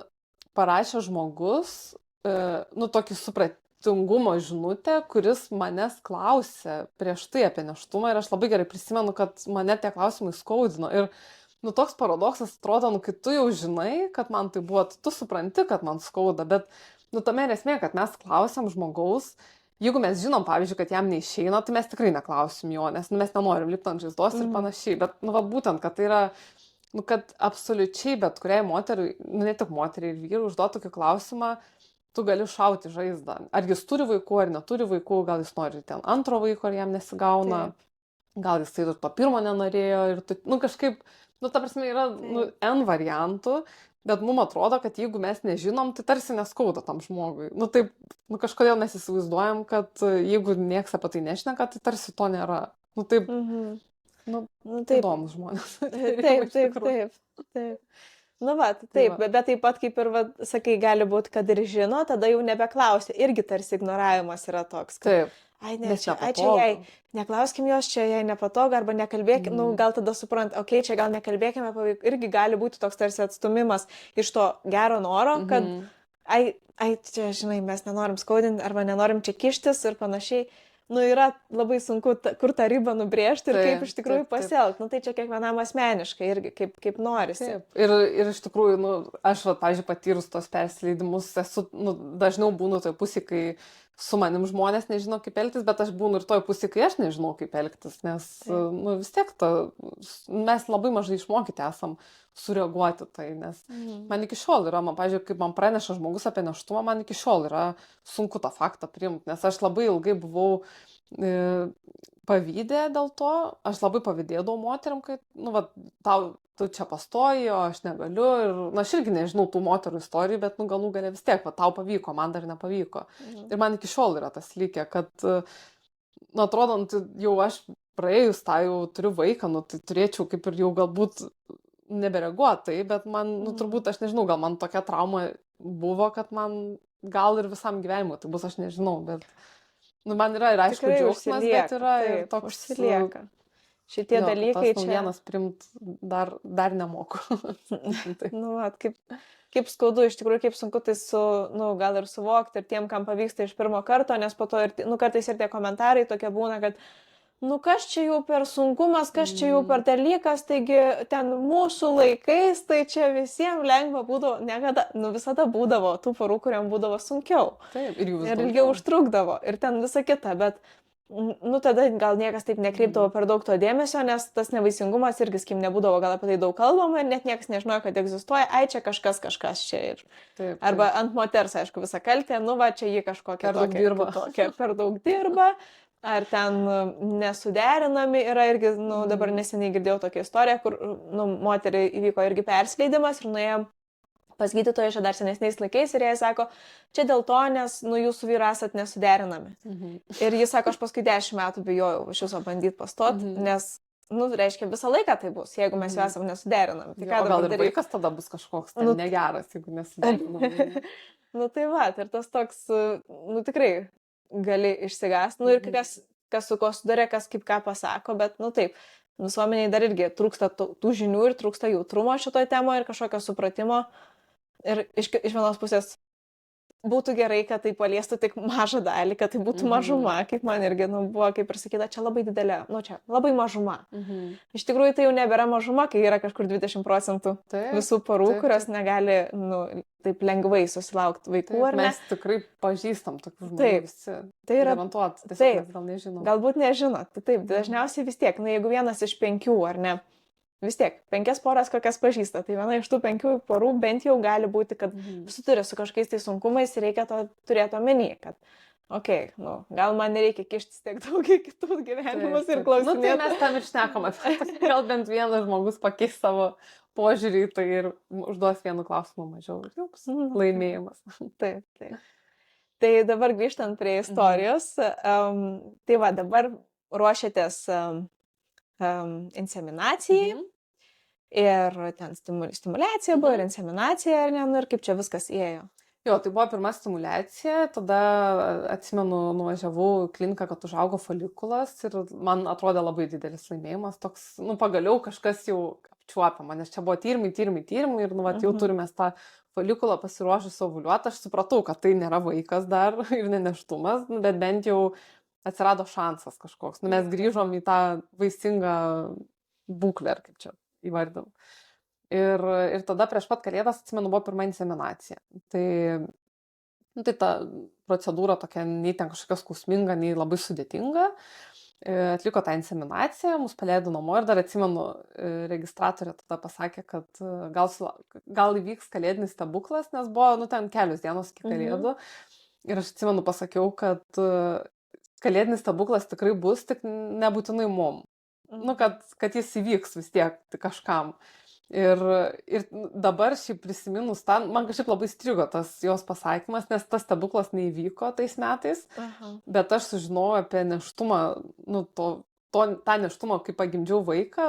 parašė žmogus, tokį supratimą. Tingumo žinutė, kuris manęs klausė prieš tai apie nėštumą ir aš labai gerai prisimenu, kad mane tie klausimai skaudino. Ir toks paradoksas atrodo, kai tu jau žinai, kad man tai buvo, tu supranti, kad man skauda, bet tame ir esmė, kad mes klausiam žmogaus, jeigu mes žinom, pavyzdžiui, kad jam neišeina, tai mes tikrai neklausim jo, nes mes nenorim lipti ant žaizdos ir panašiai. Bet būtent, kad tai yra, kad absoliučiai bet kuriai moteriai, ne tik moteriai ir vyrui užduoti tokį klausimą, tu gali šauti žaizdą. Ar jis turi vaikų, ar neturi vaikų, gal jis nori ten antro vaiko, ar jam nesigauna, gal jis tai to pirmo nenorėjo ir tu, kažkaip, ta prasme, yra, N variantų, bet mums atrodo, kad jeigu mes nežinom, tai tarsi neskauda tam žmogui. Taip, kažkodėl mes įsivaizduojam, kad jeigu nieks apie tai nešneka, tai tarsi to nėra. Taip, įdomus žmonės. Taip. Taip, bet taip pat kaip ir, sakai, gali būti, kad ir žino, tada jau nebeklausia. Irgi tarsi ignoravimas yra toks. Taip. Čia jai, neklauskim jos, čia jai nepatogu, arba nekalbėkim, gal tada suprant, čia gal nekalbėkime apie vaikų. Irgi gali būti toks tarsi atstumimas iš to gero noro, kad, čia, žinai, mes nenorim skaudinti, arba nenorim čia kištis ir panašiai. Yra labai sunku, kur tą ribą nubrėžti ir kaip iš tikrųjų pasielgti. Tai čia kiekvienam asmeniškai irgi, kaip norisi. Ir iš tikrųjų, aš, pavyzdžiui, patyrus tos persileidimus, esu, dažniau būnu toj pusėje, kai su manim žmonės nežino, kaip elgtis, bet aš būnu ir toj pusėje, kai aš nežinau, kaip elgtis, nes, vis tiek mes labai mažai išmokyti esam sureaguoti tai, nes man iki šiol yra, pavyzdžiui, kaip man praneša žmogus apie nėštumą, man iki šiol yra sunku tą faktą priimti, nes aš labai ilgai buvau pavydė dėl to, aš labai pavydėdavau moteriam, kai, tu čia pastoji, o aš negaliu ir, aš irgi nežinau tų moterų istorijų, bet, galų gale vis tiek, tau pavyko, man dar nepavyko. Ir man iki šiol yra tas likę, kad, atrodo, jau aš praėjus tą jau turiu vaiką, tai turėčiau kaip ir jau galbūt nebereaguotai, bet man, turbūt, aš nežinau, gal man tokia trauma buvo, kad man gal ir visam gyvenimui tai bus, aš nežinau, bet, man yra ir aišku džiaugsmas, bet yra ir toks užsilieka. Šitie dalykai čia... Naujienas primt dar nemoku. Kaip skaudu, iš tikrųjų, kaip sunku tai gal ir suvokti ir tiem, kam pavyksta iš pirmo karto, nes po to ir, kartais ir tie komentarai tokie būna, kad nu kas čia jau per sunkumas, kas čia jau per Mm. dalykas, taigi ten mūsų laikais, tai čia visiems lengva būdavo, niekada, nu visada būdavo tų porų, kuriam būdavo sunkiau Taip, ir jūs ir ilgiau daugiau. užtrukdavo ir ten visa kita, bet nu tada gal niekas taip nekreipdavo per daug to dėmesio, nes tas nevaisingumas irgi, skim, nebūdavo gal apie tai daug kalbama ir net niekas nežinojo, kad egzistuoja, ai čia kažkas čia ir Taip, arba taip. ant moters, aišku, visa kaltė, nu va, čia ji kažkokia Per daug dirba. kitokia, per daug dirba, ar ten nesuderinami yra irgi, nu dabar neseniai girdėjau tokią istoriją, kur, nu, moteriai įvyko irgi persileidimas ir nuėjo pas gydytoją čia dar senesniais laikais ir jai sako, čia dėl to, nes, nu, jūsų vyrai esat nesuderinami. Mhm. Ir jis sako, aš paskui 10 metų bijojau iš viso bandyti pastot, nes, nu, reiškia, visą laiką tai bus, jeigu mes jau esam nesuderinami. Tai Jo, ką gal dabar ir daryti? vaikas tada bus kažkoks ten Nu, negeras, jeigu nesiderinam. Nu tai va, ir tas toks, nu tikrai gali išsigąsti, nu ir kas su ko sudarė, kas kaip ką pasako, bet, nu taip, visuomeniai dar irgi trūksta tų žinių ir trūksta jautrumo šitoje temoje ir kažkokio supratimo. Ir iš vienos pusės būtų gerai, kad tai paliestų tik mažą dalį, kad tai būtų mažuma, kaip man irgi, nu, buvo, kaip ir sakyta, čia labai didelė, nu čia labai mažuma. Iš tikrųjų tai jau nebėra mažuma, kai yra kažkur 20% visų porų, kurios negali, nu, taip lengvai susilaukti vaikų, ar ne? Mes tikrai pažįstam tokių žmonių. Taip, visi. Tai yra, Garantuot, tiesiog taip, mes gal nežinom. Galbūt nežinot, tai taip, dažniausiai vis tiek, nu, jeigu vienas iš 5, ar ne, vis tiek, 5 poras kokias pažįsta, tai viena iš tų 5 porų bent jau gali būti, kad susiduria su kažkokiais tai sunkumais ir reikia to turėti omeny, kad, okei, nu, gal man nereikia kištis tiek daug į kitus gyvenimus ir klausinėti. Nu, tai mes tam ir šnekam, gal bent vienas žmogus pakeis savo požiūrį tai ir užduos vienu klausimu mažiau. Jums laimėjimas. Taip, taip. Tai dabar grįžtant prie istorijos, tai va, dabar ruošiatės inseminacijai ir ten stimuliacija buvo ir inseminacija, ar ne, nu, ir kaip čia viskas ėjo. Jo, tai buvo pirma stimuliacija, tada atsimenu, nuvažiavau į kliniką, kad užaugo folikulas ir man atrodė labai didelis laimėjimas, toks, nu, pagaliau kažkas jau apčiuopiama, nes čia buvo tyrimai ir, nu, vat, jau turime tą folikulą pasiruošus ovuliuoti, aš supratau, kad tai nėra vaikas dar ir neneštumas, bet bent jau atsirado šansas kažkoks. Nu, mes grįžom į tą vaisingą būklę, ar kaip čia įvardinam. Ir tada prieš pat kalėdas, atsimenu, buvo pirma inseminacija. Tai, nu, tai ta procedūra tokia nei ten kažkokia skausminga, nei labai sudėtinga. Atliko tą inseminaciją, mus paleido namo ir dar atsimenu, registratorė tada pasakė, kad gal įvyks kalėdinis stebuklas, nes buvo, nu, ten kelios dienos iki kalėdų. Ir aš atsimenu, pasakiau, kad kalėdinis stebuklas tikrai bus, tik nebūtinai mum. Nu, kad jis įvyks vis tiek kažkam. Ir dabar šiaip prisiminus tą, man kažkaip labai strigo tas jos pasakymas, nes tas stebuklas neįvyko tais metais, bet aš sužinojau apie nėštumą, nu, tą nėštumą, kai pagimdžiau vaiką,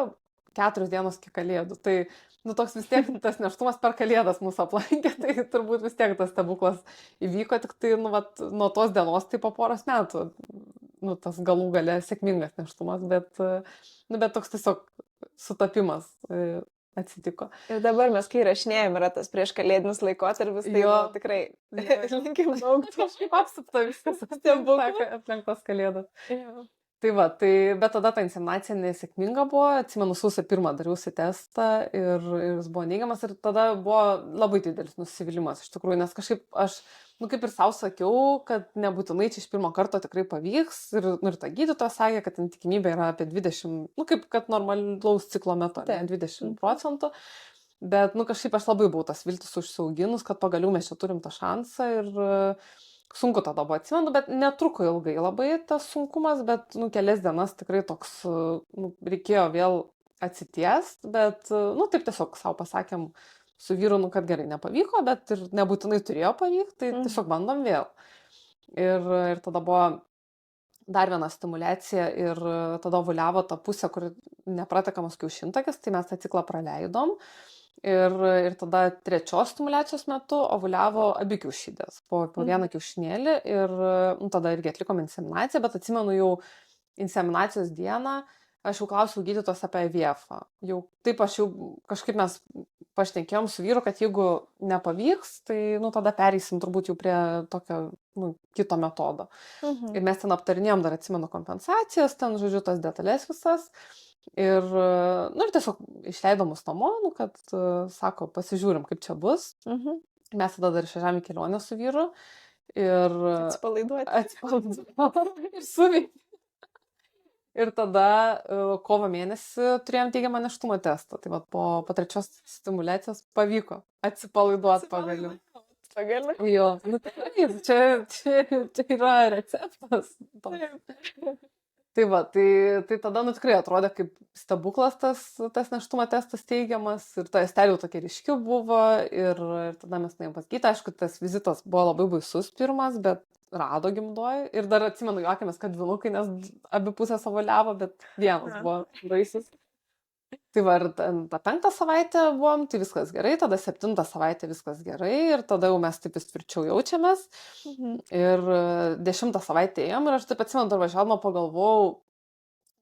4 dienos iki kalėdų. Tai, nu, toks vis tiek tas nėštumas per kalėdas mūsų aplankė, tai turbūt vis tiek tas stebuklas įvyko, tik tai, nu, vat, nuo tos dienos tai po poros metų, nu, tas galų gale sėkmingas nėštumas, bet toks tiesiog sutapimas atsitiko. Ir dabar mes, kai rašinėjom, yra tas prieš kalėdinis laikotarpis, tai jo, tikrai linkim daug tų. Kažkaip apsupta viskas, aplink tas kalėdas. Tai va, bet tada ta inseminacija nesėkminga buvo, atsimenu, sausio 1 dariausi testą ir jis buvo neigiamas ir tada buvo labai didelis nusivylimas iš tikrųjų, nes kažkaip aš, nu, kaip ir savo sakiau, kad nebūtinai čia iš pirmo karto tikrai pavyks ir ta gydytoja sakė, kad ten tikimybė yra apie 20, nu, kaip kad normalaus ciklo metu, 20%, bet, nu, kažkaip aš labai buvau tas viltis užsiauginus, kad pagaliau mes čia turim tą šansą ir sunku tada buvo, atsimenu, bet netruko ilgai labai tas sunkumas, bet, nu, kelias dienas tikrai toks, nu, reikėjo vėl atsitiest, bet, nu, taip tiesiog savo pasakėm su vyru, nu, kad gerai nepavyko, bet ir nebūtinai turėjo pavykti, tai tiesiog bandom vėl. Ir tada buvo dar viena stimuliacija ir tada ovuliavo ta pusė, kur nepratekamas kiaušintakis, tai mes tą ciklą praleidom. Ir tada 3 stimuliacijos metu ovuliavo abi kiaušidės po vieną kiaušinėlį ir tada irgi atlikom inseminaciją, bet atsimenu jau inseminacijos dieną aš jau klausiau gydytos apie IVF-ą. Jau taip aš jau kažkaip mes pašnekėjom su vyru, kad jeigu nepavyks, tai, nu, tada pereisim turbūt jau prie tokio, nu, kito metodo. Ir mes ten aptarinėjom, dar atsimenu, kompensacijas, ten, žodžiu, tas detalės visas. Ir, nu, ir tiesiog išleidom mus namo, nu, kad, sako, pasižiūrim, kaip čia bus. Mes tada dar išvažiavome į kelionę su vyru. Ir Atsipalaiduoti. ir suveikė. Ir tada kovo mėnesį turėjom teigiamą nėštumo testą. Tai vat po 3 stimuliacijos pavyko atsipalaiduoti pagaliau. Pagaliau. Jo, nu tai čia yra receptas. Tai va, tai tada, nu, tikrai atrodė kaip stebuklas tas nėštumo testas teigiamas ir ta estelių tokia ryški buvo ir tada mes nuėjom pas gydytoją. Aišku, tas vizitas buvo labai baisus pirmas, bet rado gimdoj ir dar atsimenu, juokėmės, kad dvynukai, nes abi pusės savaliavo, bet vienas buvo baisus. Tai va, ir tą 5 savaitę buvom, tai viskas gerai, tada 7 savaitę viskas gerai ir tada jau mes taip vis tvirčiau jaučiamės. Ir 10 savaitę ėjom ir aš taip atsimenu, dar važiavimo pagalvojau,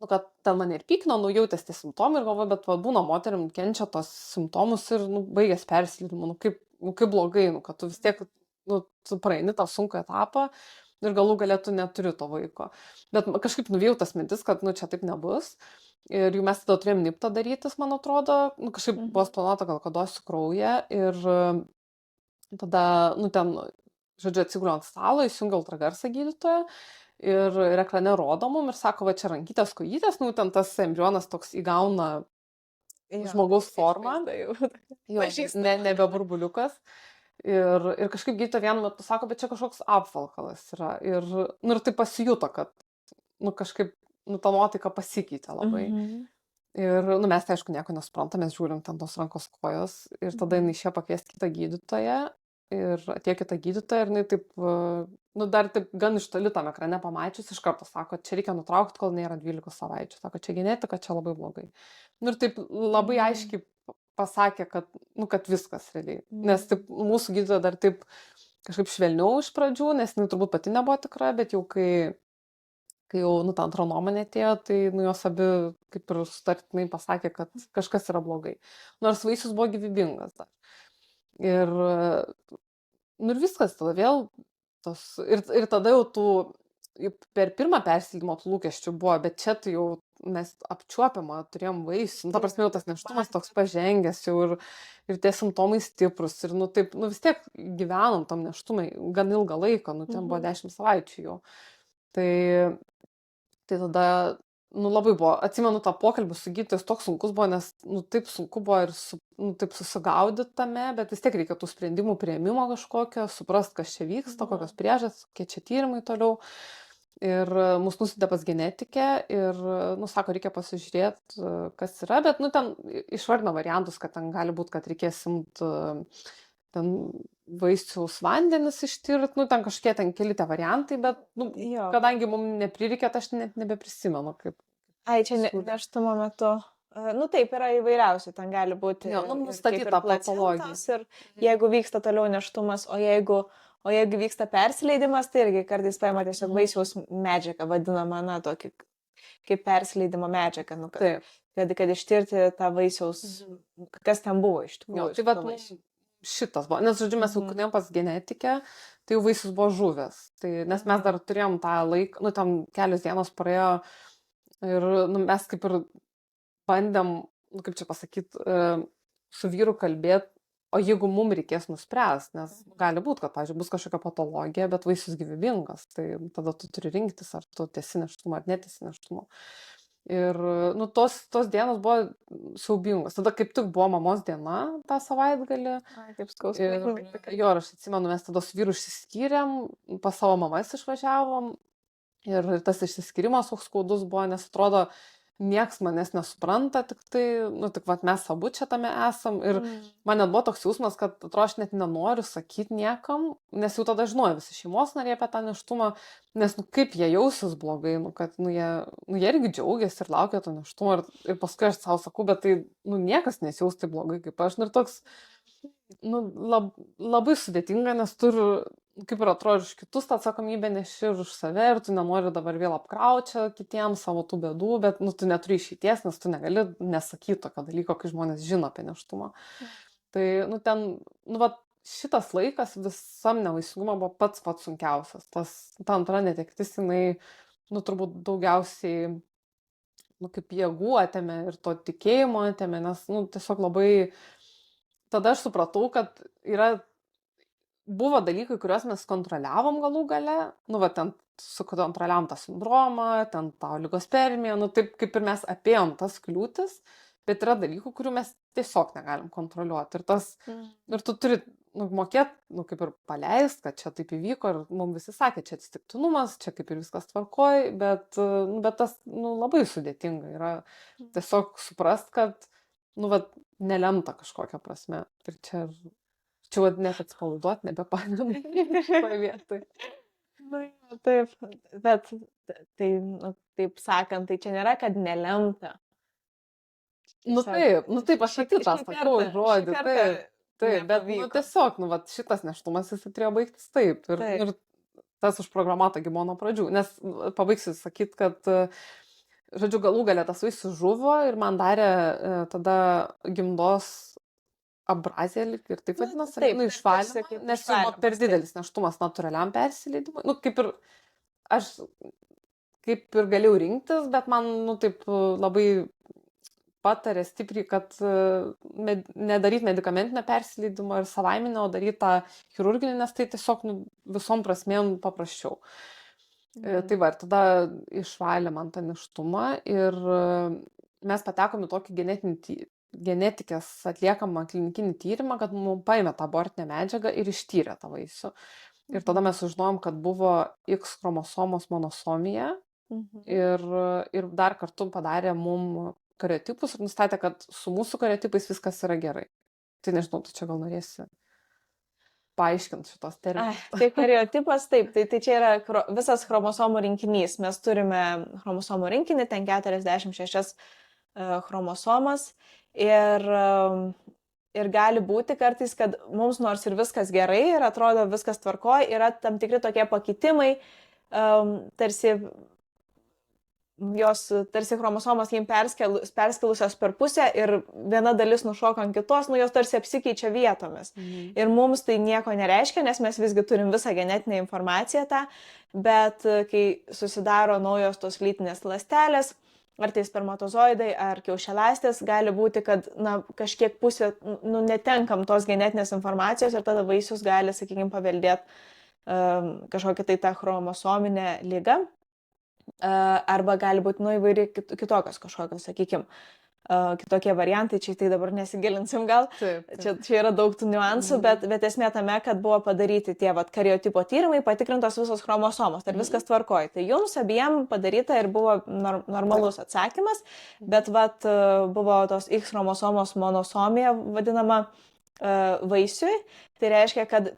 nu, kad ten mane ir pykino, nu, jautės tie simptomai ir galvoju, bet va, būna moterim kenčia tos simptomus ir, nu, baigės persileidimu, nu, kaip blogai, nu, kad tu vis tiek, nu, tu praeini tą sunkų etapą ir galų galėtų neturi to vaiko. Bet kažkaip nuvėjau tas mintis, kad, nu, čia taip nebus. Ir jau mes tada turėjom niptą darytis, man atrodo, nu, kažkaip buvo planuota, gal kad duosiu kraują ir tada, nu, ten, žodžiu, atsigulėjau ant stalo, įsijungiau ultragarsą gydytoją ir ekrane rodo mum ir sako, va čia rankytės, kojytės, nu, ten tas embrionas toks įgauna žmogaus formą, jo, nebe burbuliukas. Ir kažkaip gydytoja vienu metu sako, bet čia kažkoks apvalkalas yra. Ir, nu, ir tai pasijuto, kad, nu, kažkaip, nu, ta nuotaika pasikeitė labai. Ir, nu, mes tai, aišku, nieko nesuprantam, mes žiūrim ten tos rankos kojos ir tada jinai išėjo pakviesti kitą gydytoją ir atėjo kitą gydytoją ir jinai taip, nu, dar taip gan iš toli tam ekrane pamačius, iš karto sako, čia reikia nutraukti, kol nėra 12 savaičių. Sako, čia genetika, čia labai blogai. Nu, ir taip labai aiškiai pasakė, kad, nu, kad viskas realiai. Nes taip, mūsų gydytoja dar taip kažkaip švelniau iš pradžių, nes jinai turbūt pati nebuvo tikra, bet jau kai jau, nu, ta antra nuomonė atėjo, tai, nu, jos abi kaip ir sutartinai pasakė, kad kažkas yra blogai. Nors vaisius buvo gyvybingas dar. Ir, nu, ir viskas, tada vėl tos, ir tada jau per pirmą persileidimą tų lūkesčių buvo, bet čia tai jau mes apčiuopiamą turėjom vaisių. Nu, ta prasme, jau tas nėštumas toks pažengęs jau ir tie simptomai stiprus. Ir, nu, taip, nu, vis tiek gyvenom tam nėštumai gan ilgą laiką, nu, ten buvo 10 savaičių jau. Tai tada, nu, labai buvo, atsimenu tą pokalbį su gydytojais, toks sunkus buvo, nes, nu, taip sunku buvo ir, nu, taip susigaudyti tame, bet vis tiek reikia tų sprendimų priėmimo kažkokio, suprast, kas čia vyksta, kokios priežastys, kokie čia tyrimai toliau. Ir mus nusidė pas genetikę ir, nu, sako, reikia pasižiūrėti, kas yra, bet, nu, ten išvardino variantus, kad ten gali būti, kad reikės imti ten vaisiaus vandenis ištirti, nu, ten kažkokie ten keli tie variantai, bet, nu, kadangi mums neprireikė, tai aš net nebeprisimenu, kaip. Ai, čia nėštumo metu. Nu, taip, yra įvairiausių, ten gali būti. Jo, nu, nustatyta patologija. Ir jeigu vyksta toliau nėštumas, o jeigu vyksta persileidimas, tai irgi kartais paima tiesiog vaisiaus medžiagą, vadinama, na, tokį kaip persileidimo medžiagą, nu, kad ištirti tą vaisiaus, kas ten buvo iš tikrųjų. Tai va, šitas buvo, nes, žodžiu, mes jau kunėjom pas genetikę, tai jau vaisius buvo žuvęs. Tai, nes mes dar turėjom tą laiką, nu, tam kelios dienos praėjo ir, nu, mes kaip ir bandėm, nu, kaip čia pasakyti, su vyru kalbėti, o jeigu mums reikės nuspręsti, nes gali būti, kad, pavyzdžiui, bus kažkokia patologija, bet vaisius gyvybingas, tai tada tu turi rinktis, ar tu tęsi nėštumą, ar netęsi nėštumą. Ir, nu, tos dienos buvo siaubingos. Tada kaip tik buvo mamos diena tą savaitgalį. Ai, kaip skausmingai. Jo, aš atsimenu, mes tada su vyru išsiskyrėm, pas savo mamas išvažiavom ir tas išsiskyrimas toks skaudus buvo, nes atrodo, nieks manęs nesupranta, tik tai, nu, tik vat mes abu čia tame esam ir man net buvo toks jausmas, kad atrodo, aš net nenoriu sakyti niekam, nes jau tada žinojo visi šeimos nariai apie tą nėštumą, nes, nu, kaip jie jausis blogai, nu, kad, nu, jie irgi džiaugiasi ir laukia to nėštumo ir paskui aš savo sakau, bet tai, nu, niekas nesijaus taip blogai kaip aš, ir toks, nu, labai sudėtinga, nes kaip ir atrodo, iš kitus tą atsakomybę neši ir už save ir tu nenori dabar vėl apkraučia kitiems savo tų bėdų, bet nu, tu neturi išeities, nes tu negali nesakyti tokio dalyko, kai žmonės žino apie nėštumą. Tai, nu, ten, nu, va, šitas laikas visam nevaisingumo buvo pats sunkiausias. Ta antra netektis, jinai, nu, turbūt daugiausiai, nu, kaip jėgų atėmė ir to tikėjimo atėmė, nes, nu, tiesiog labai, tada aš supratau, kad buvo dalykai, kuriuos mes kontroliavom galų gale, nu, va, ten sukontroliavom tą sindromą, ten tą oligospermiją, nu, taip kaip ir mes apėjom tas kliūtis, bet yra dalykų, kurių mes tiesiog negalim kontroliuoti. Ir tu turi, nu, mokėt, nu, kaip ir paleist, kad čia taip įvyko ir mums visi sakė, čia atsitiktinumas, čia kaip ir viskas tvarkoj, bet tas, nu, labai sudėtinga yra tiesiog suprast, kad, nu, va, nelemta kažkokia prasme. Ir čia net atsipalaiduot, nebepamenu šitoje vietoje. Na, taip, bet tai, nu, taip sakant, tai čia nėra, kad nelemta. Nu taip, aš kiti tą sakau žodį, taip, bet nu, tiesiog, nu, va, šitas nėštumas jis turėjo baigtis taip. Ir tas užprogramuota gi buvo nuo pradžių, nes pabaigsiu sakyti, kad, žodžiu, galų galę tas vaisius žuvo ir man darė tada gimdos abraziją ir taip vadinasi, nu, išvalymą, nes jau buvo per didelis nėštumas natūraliam persileidimui. Nu, kaip ir aš kaip ir galėjau rinktis, bet man, nu, taip labai patarė stipriai, kad nedaryti medikamentinio persileidimo ir savaiminio, o daryti tą chirurginį, nes tai tiesiog, nu, visom prasmėm paprasčiau. Tai va, ir tada išvalė man tą nėštumą ir mes patekom į tokį genetikės atliekamą klinikinį tyrimą, kad mums paėmė tą abortinę medžiagą ir ištyrė tą vaisių. Ir tada mes sužinojom, kad buvo X chromosomos monosomija ir dar kartu padarė mum kariotipus ir nustatė, kad su mūsų kariotipais viskas yra gerai. Tai nežinau, tu čia gal norėsi paaiškinti šitos terminus. Tai kariotipas, taip, tai čia yra visas chromosomų rinkinys. Mes turime chromosomų rinkinį, ten 46 chromosomas ir gali būti kartais, kad mums nors ir viskas gerai ir atrodo viskas tvarkoj, yra tam tikri tokie pakitimai, tarsi chromosomos jiem perskelusios per pusę ir viena dalis nušoka ant kitos, nu jos tarsi apsikeičia vietomis. Ir mums tai nieko nereiškia, nes mes visgi turim visą genetinę informaciją tą, bet kai susidaro naujos tos lytinės ląstelės, ar tai spermatozoidai, ar kiaušialąstės, gali būti, kad, na, kažkiek pusė, nu, netenkam tos genetinės informacijos ir tada vaisius gali, sakykime, paveldėti kažkokią tai tą chromosominę ligą. Arba gali būti, nu, įvairiai kitokios kažkokios, sakykime, kitokie variantai, čia tai dabar nesigilinsim gal, Taip. Čia yra daug tų niuansų, bet esmė tame, kad buvo padaryti tie kariotipo tyrimai, patikrintos visos chromosomos, ir viskas tvarkoja. Tai jums abiem padaryta ir buvo normalus atsakymas, bet buvo tos X chromosomos monosomija vadinama vaisiui, tai reiškia, kad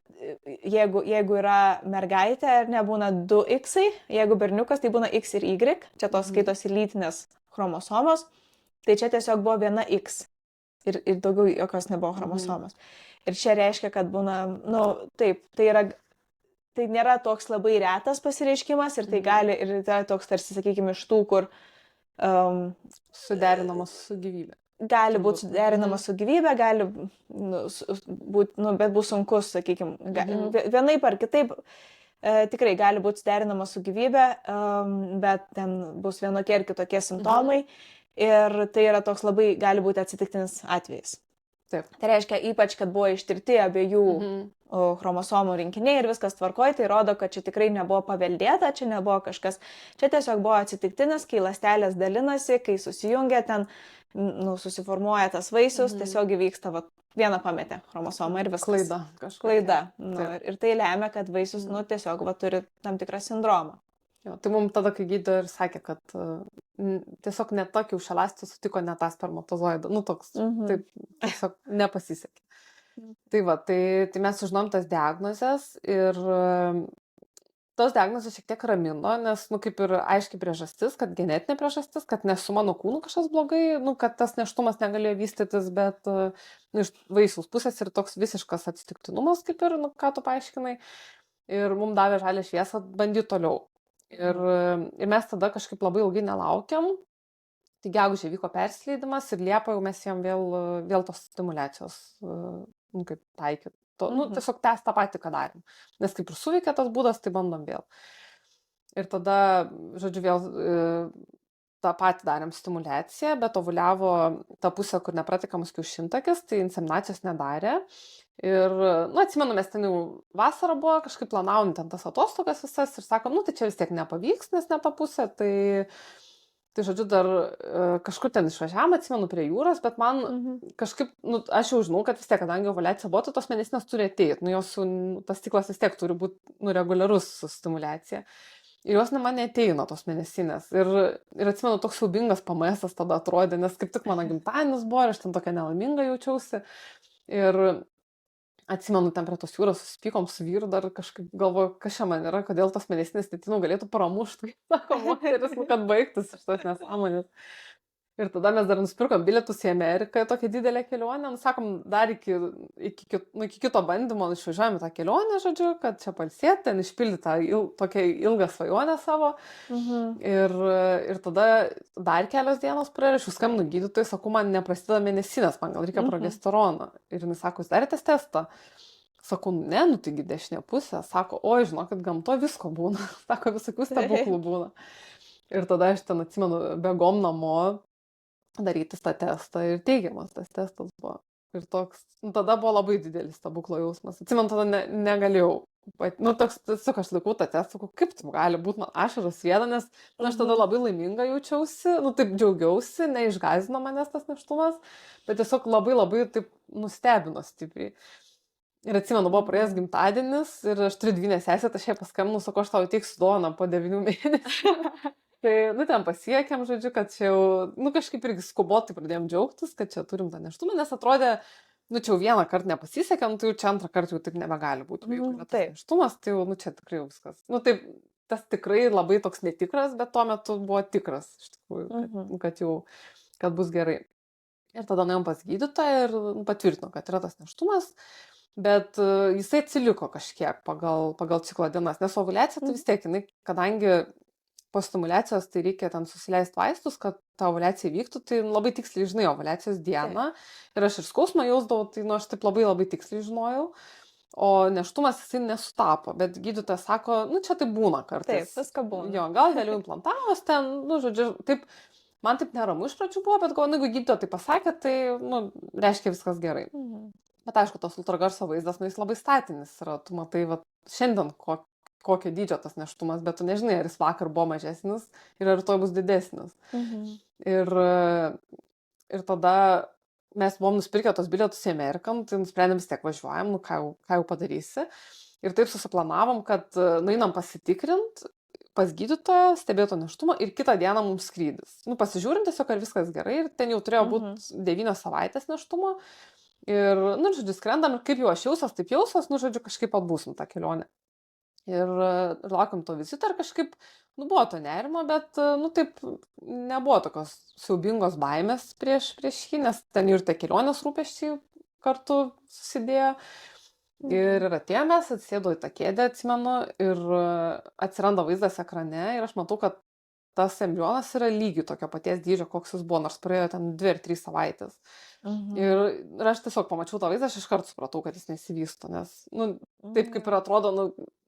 jeigu yra mergaitė ir nebūna 2X, jeigu berniukas, tai būna X ir Y, čia tos skaitos ir lytinės chromosomos, tai čia tiesiog buvo viena X ir daugiau jokios nebuvo chromosomos. Ir čia reiškia, kad būna, nu, taip, tai nėra toks labai retas pasireiškimas ir tai gali, ir tai toks tarsi, sakykime, iš tų, kur suderinamas su gyvybė. Gali būti suderinamas su gyvybė, gali būti, nu, bet bus sunkus, sakykime, vienaip ar kitaip, tikrai gali būti suderinamas su gyvybė, bet ten bus vienokie ir kitokie simptomai ir tai yra toks labai, gali būti atsitiktinis atvejis. Taip. Tai reiškia, ypač, kad buvo ištirti abiejų chromosomų rinkiniai ir viskas tvarkoj, tai rodo, kad čia tikrai nebuvo paveldėta, čia nebuvo kažkas, čia tiesiog buvo atsitiktinis, kai ląstelės dalinasi, kai susijungia ten, nu, susiformuoja tas vaisius, tiesiog įvyksta, vieną pametė chromosomą ir viskas. Klaida. Nu, ir tai lemia, kad vaisius, nu, tiesiog turi tam tikrą sindromą. Jo, tai mums tada, kai gydytoja ir sakė, kad tiesiog ne ta kiaušialąstė sutiko ne tą spermatozoidą, nu toks, taip, tiesiog nepasisekė. Tai mes sužinom tas diagnozes ir tos diagnozės šiek tiek ramino, nes, nu, kaip ir aiškiai priežastis, kad genetinė priežastis, kad ne su mano kūnu kažkas blogai, nu, kad tas nėštumas negalėjo vystytis, bet iš vaisiaus pusės ir toks visiškas atsitiktinumas, kaip ir, nu, ką tu paaiškinai. ir mums davė žalią šviesą bandyti toliau. Ir mes tada kažkaip labai ilgai nelaukiam. Tai gegužė vyko persileidimas ir Liepą jau mes jam vėl tos stimulacijos, kaip taikyti. Tiesiog tęs tą patį, ką darėm. Nes kaip ir suveikė tas būdas, tai bandom vėl. Ir tada, žodžiu, vėl tą patį darėm stimulaciją, bet ovuliavo tą pusę, kur nepratikamas kiaušintakis, tai inseminacijos nedarė. Ir, atsimenu, mes ten jau vasarą buvo, kažkaip planavom ten tas atostogas visas ir sakom, tai čia vis tiek nepavyks, nes ne ta pusė, tai žodžiu, dar kažkur ten išvažiavam, atsimenu, prie jūros, bet man kažkaip, aš jau žinau, kad vis tiek, kadangi ovuliacija buvo, tai tos mėnesinės turi ateiti, tas ciklas vis tiek turi būti reguliarus su stimulacija. Ir jos man neateina tos mėnesinės. Ir atsimenu, toks siaubingas PMS tada atrodė, nes kaip tik mano gimtadienis buvo, ir aš ten tokia nelaiminga jaučiausi. Ir atsimenu, ten prie tos jūros susipykom su vyru, dar kažkaip galvoju, kas čia man yra, kodėl tas mėnesinės galėtų pramušti, sako moteris, kad baigtųsi šitos nesąmonės. Ir tada mes dar nusipirkom bilietus į Ameriką, tokią didelę kelionę, sakom, dar iki kito bandymo išvažiuojame tą kelionę, žodžiu, kad čia palsėti, ten išpildyti tokią ilgą svajonę savo. Ir tada dar kelios dienos praėjo, aš jau skambinu gydytojui, sakau, man neprasideda mėnesinės, man gal reikia progesterono. Ir jis sako, jūs darėtės testą? Sakau, ne, taigi dešinė pusė. Sako, oi, žinokit, gamtoje visko būna. Sako, visokių stebuklų būna. Ir tada aš ten atsimenu, bėgom namo darytis tą testą ir teigiamas tas testas buvo. Ir toks, tada buvo labai didelis stebuklo jausmas. Atsimenu, tada negalėjau. Tiesiog aš laikau tą testą, kaip tai gali būti, man ašaros viena, nes aš tada labai laiminga jaučiausi, taip džiaugiausi, neišgąsdino manęs tas nėštumas, bet tiesiog labai taip nustebino stipriai. Ir atsimenu, buvo praėjęs gimtadienis ir aš turiu dvynę sesę, aš jai paskambinau, sakau, aš tau įteiksiu dovaną po 9 mėnesių. Tai, ten pasiekėm, žodžiu, kad čia jau, kažkaip irgi skubotai pradėjom džiaugtis, kad čia turim tą nėštumą, nes atrodė, čia jau vieną kartą nepasisekė, tai jau čia antrą kartą jau taip nebegali būti. Jeigu yra tas nėštumas, tai jau, čia tikrai jau viskas. Taip, tas tikrai labai toks netikras, bet tuo metu buvo tikras, iš tikrųjų, kad bus gerai. Ir tada nuėjom pas gydytoją ir patvirtino, kad yra tas nėštumas, bet jisai atsiliko kažkiek pagal ciklo dienas, nes ovuliacija tai vis tiek, kadangi po stimulacijos tai reikia ten susileisti vaistus, kad ta ovuliacija vyktų, tai labai tiksliai žinai ovuliacijos dieną. Ir aš ir skausmą jausdavau, tai aš taip labai tiksliai žinojau. O nėštumas jisai nesutapo, bet gydytojas sako, čia taip būna kartais. Taip, viską būna. Jo, gal vėliau implantavos ten, žodžiu, taip, man taip neramu iš pradžių buvo, bet jeigu gydytoja tai pasakė, tai, reiškia viskas gerai. Bet aišku, tos ultragarso vaizdas, jis labai statinis yra, tu matai, šiandien kokio dydžio tas nėštumas, bet tu nežinai, ar jis vakar buvo mažesnis ir ar rytoj bus didesnis. Ir tada mes buvom nusipirkę tos bilietus į Ameriką, tai nusprendėm vis tiek važiuojam, ką jau padarysi. Ir taip susiplanavom, kad nueinam pasitikrint pas gydytoją, stebėto nėštumą ir kitą dieną mums skrydis. Pasižiūrim tiesiog, ar viskas gerai ir ten jau turėjo būti 9 savaitės nėštumo. Ir, žodžiu, skrendam ir kaip jau aš jausios, taip jausios, žodžiu, kažkaip atbūsim tą kelionę. Ir laukiam to vizito ir kažkaip, buvo to nerimo, bet, taip, nebuvo tokios siaubingos baimės prieš jį, nes ten ir tie kelionės rūpesčiai kartu susidėjo. Ir atėjome, atsėdau į tą kėdę, atsimenu, ir atsiranda vaizdas ekrane ir aš matau, kad tas embrionas yra lygiai tokio paties dydžio, koks jis buvo, nors praėjo ten 2 ar 3 savaitės. Ir aš tiesiog pamačiau tą vaizdą, aš iškart supratau, kad jis nesivysto, nes, taip kaip ir atrodo,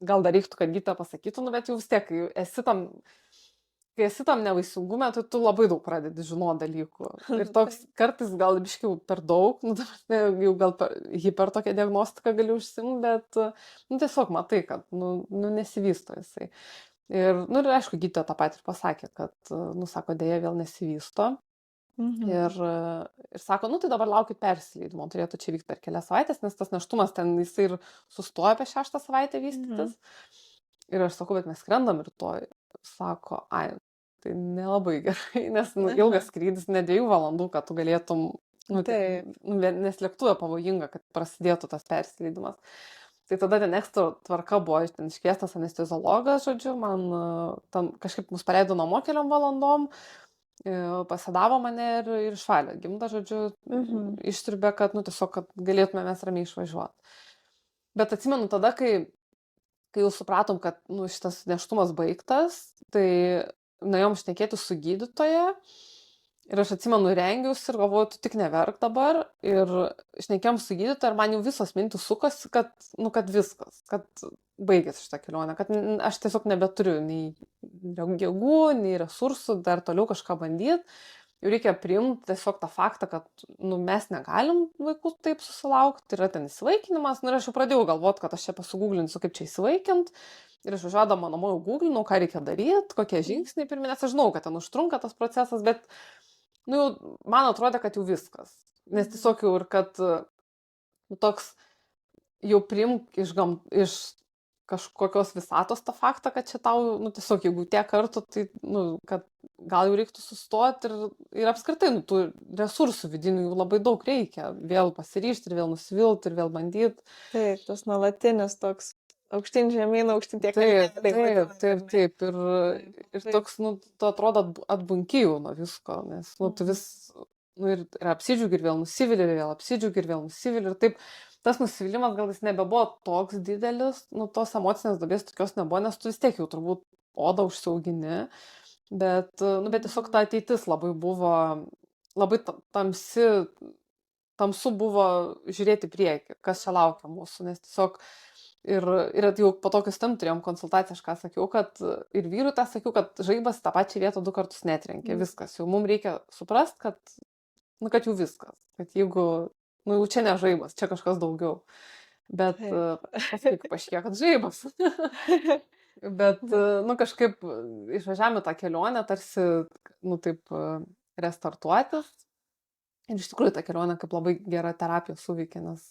gal dar reiktų, kad gydytoja pasakytų, bet jau vis tiek, kai esi tam nevaisingume, tai tu labai daug pradedi žinoti dalykų. Ir toks kartais gal biškiau per daug, jau gal hiper tokią diagnostiką gali užsimti, bet tiesiog matai, kad nesivysto jisai. Ir aišku, gydytoja tą patį ir pasakė, kad, sako, dėja vėl nesivysto. Ir sako, tai dabar laukit persileidimo, turėtų čia vykti per kelias savaitės, nes tas nėštumas ten jisai ir sustoja apie 6 savaitę vystytis. Ir aš sakau, bet mes skrendam rytoj. Sako, tai nelabai gerai, nes ilgas skrydis, ne 2 valandų, kad tu galėtum, nes lėktuve pavojinga, kad prasidėtų tas persileidimas. Tai tada ten ekstra tvarka buvo, ten iškviestas anesteziologas, žodžiu, man tam kažkaip mus paleido namo keliom valandom, pasidavo mane ir išvalė gimdą, žodžiu, išsiurbė, kad, tiesiog, kad galėtume mes ramiai išvažiuoti. Bet atsimenu tada, kai kai jau supratom, kad šitas nėštumas baigtas, tai nuėjom šnekėti su gydytoja. Ir aš atsimenu, rengiausi ir galvoju, tu tik neverk dabar. Ir šnekėjom su gydytoja ir man jau visos mintis sukosi, kad viskas, kad baigėsi šitą kelionę, kad aš tiesiog nebeturiu nei jėgų, nei resursų dar toliau kažką bandyti. Jau reikia priimti tiesiog tą faktą, kad mes negalim vaikų taip susilaukti, yra ten įsivaikinimas. Ir aš jau pradėjau galvoti, kad aš čia pasigūglinsiu, kaip čia įsivaikinti. Ir aš važiuodama namo jau googlinau, ką reikia daryti, kokie žingsniai pirmi, nes aš žinau, kad ten užtrunka tas procesas, bet man atrodė, kad jau viskas. Nes tiesiog jau ir kad toks jau priimk iš kažkokios visatos tą faktą, kad čia tau, tiesiog jeigu tiek kartų, tai, kad gal jau reiktų sustoti ir apskritai, tų resursų vidinių jau labai daug reikia. Vėl pasiryžti ir vėl nusivilti ir vėl bandyti. Taip, tas nuolatinis toks aukštyn žemyn, aukštyn tiek. Taip. Ir toks, tu atrodo atbunkyjau nuo visko, nes, tu vis, ir apsidžiaugi ir vėl nusivili, ir vėl apsidžiaugi ir vėl nusivili. Ir taip, tas nusivylimas gal jis nebebuvo toks didelis, tos emocinės duobės tokios nebuvo, nes tu vis tiek jau turbūt odą užsiaugini. Bet tiesiog ta ateitis labai buvo, labai tamsu buvo žiūrėti priekį, kas čia laukia mūsų, nes tiesiog ir jau po tokius tam turėjom konsultaciją, aš ką sakiau, kad ir vyrui tą sakiau, kad žaibas tą pačią vietą 2 kartus netrenkė, viskas, jau mums reikia suprasti, kad jau viskas, kad jeigu, jau čia ne žaibas, čia kažkas daugiau, bet paskui paaiškėjo, kad žaibas. Bet, kažkaip išvažiavome tą kelionę, tarsi, taip, restartuotis. Ir iš tikrųjų ta kelionė kaip labai gera terapija suveikė, nes,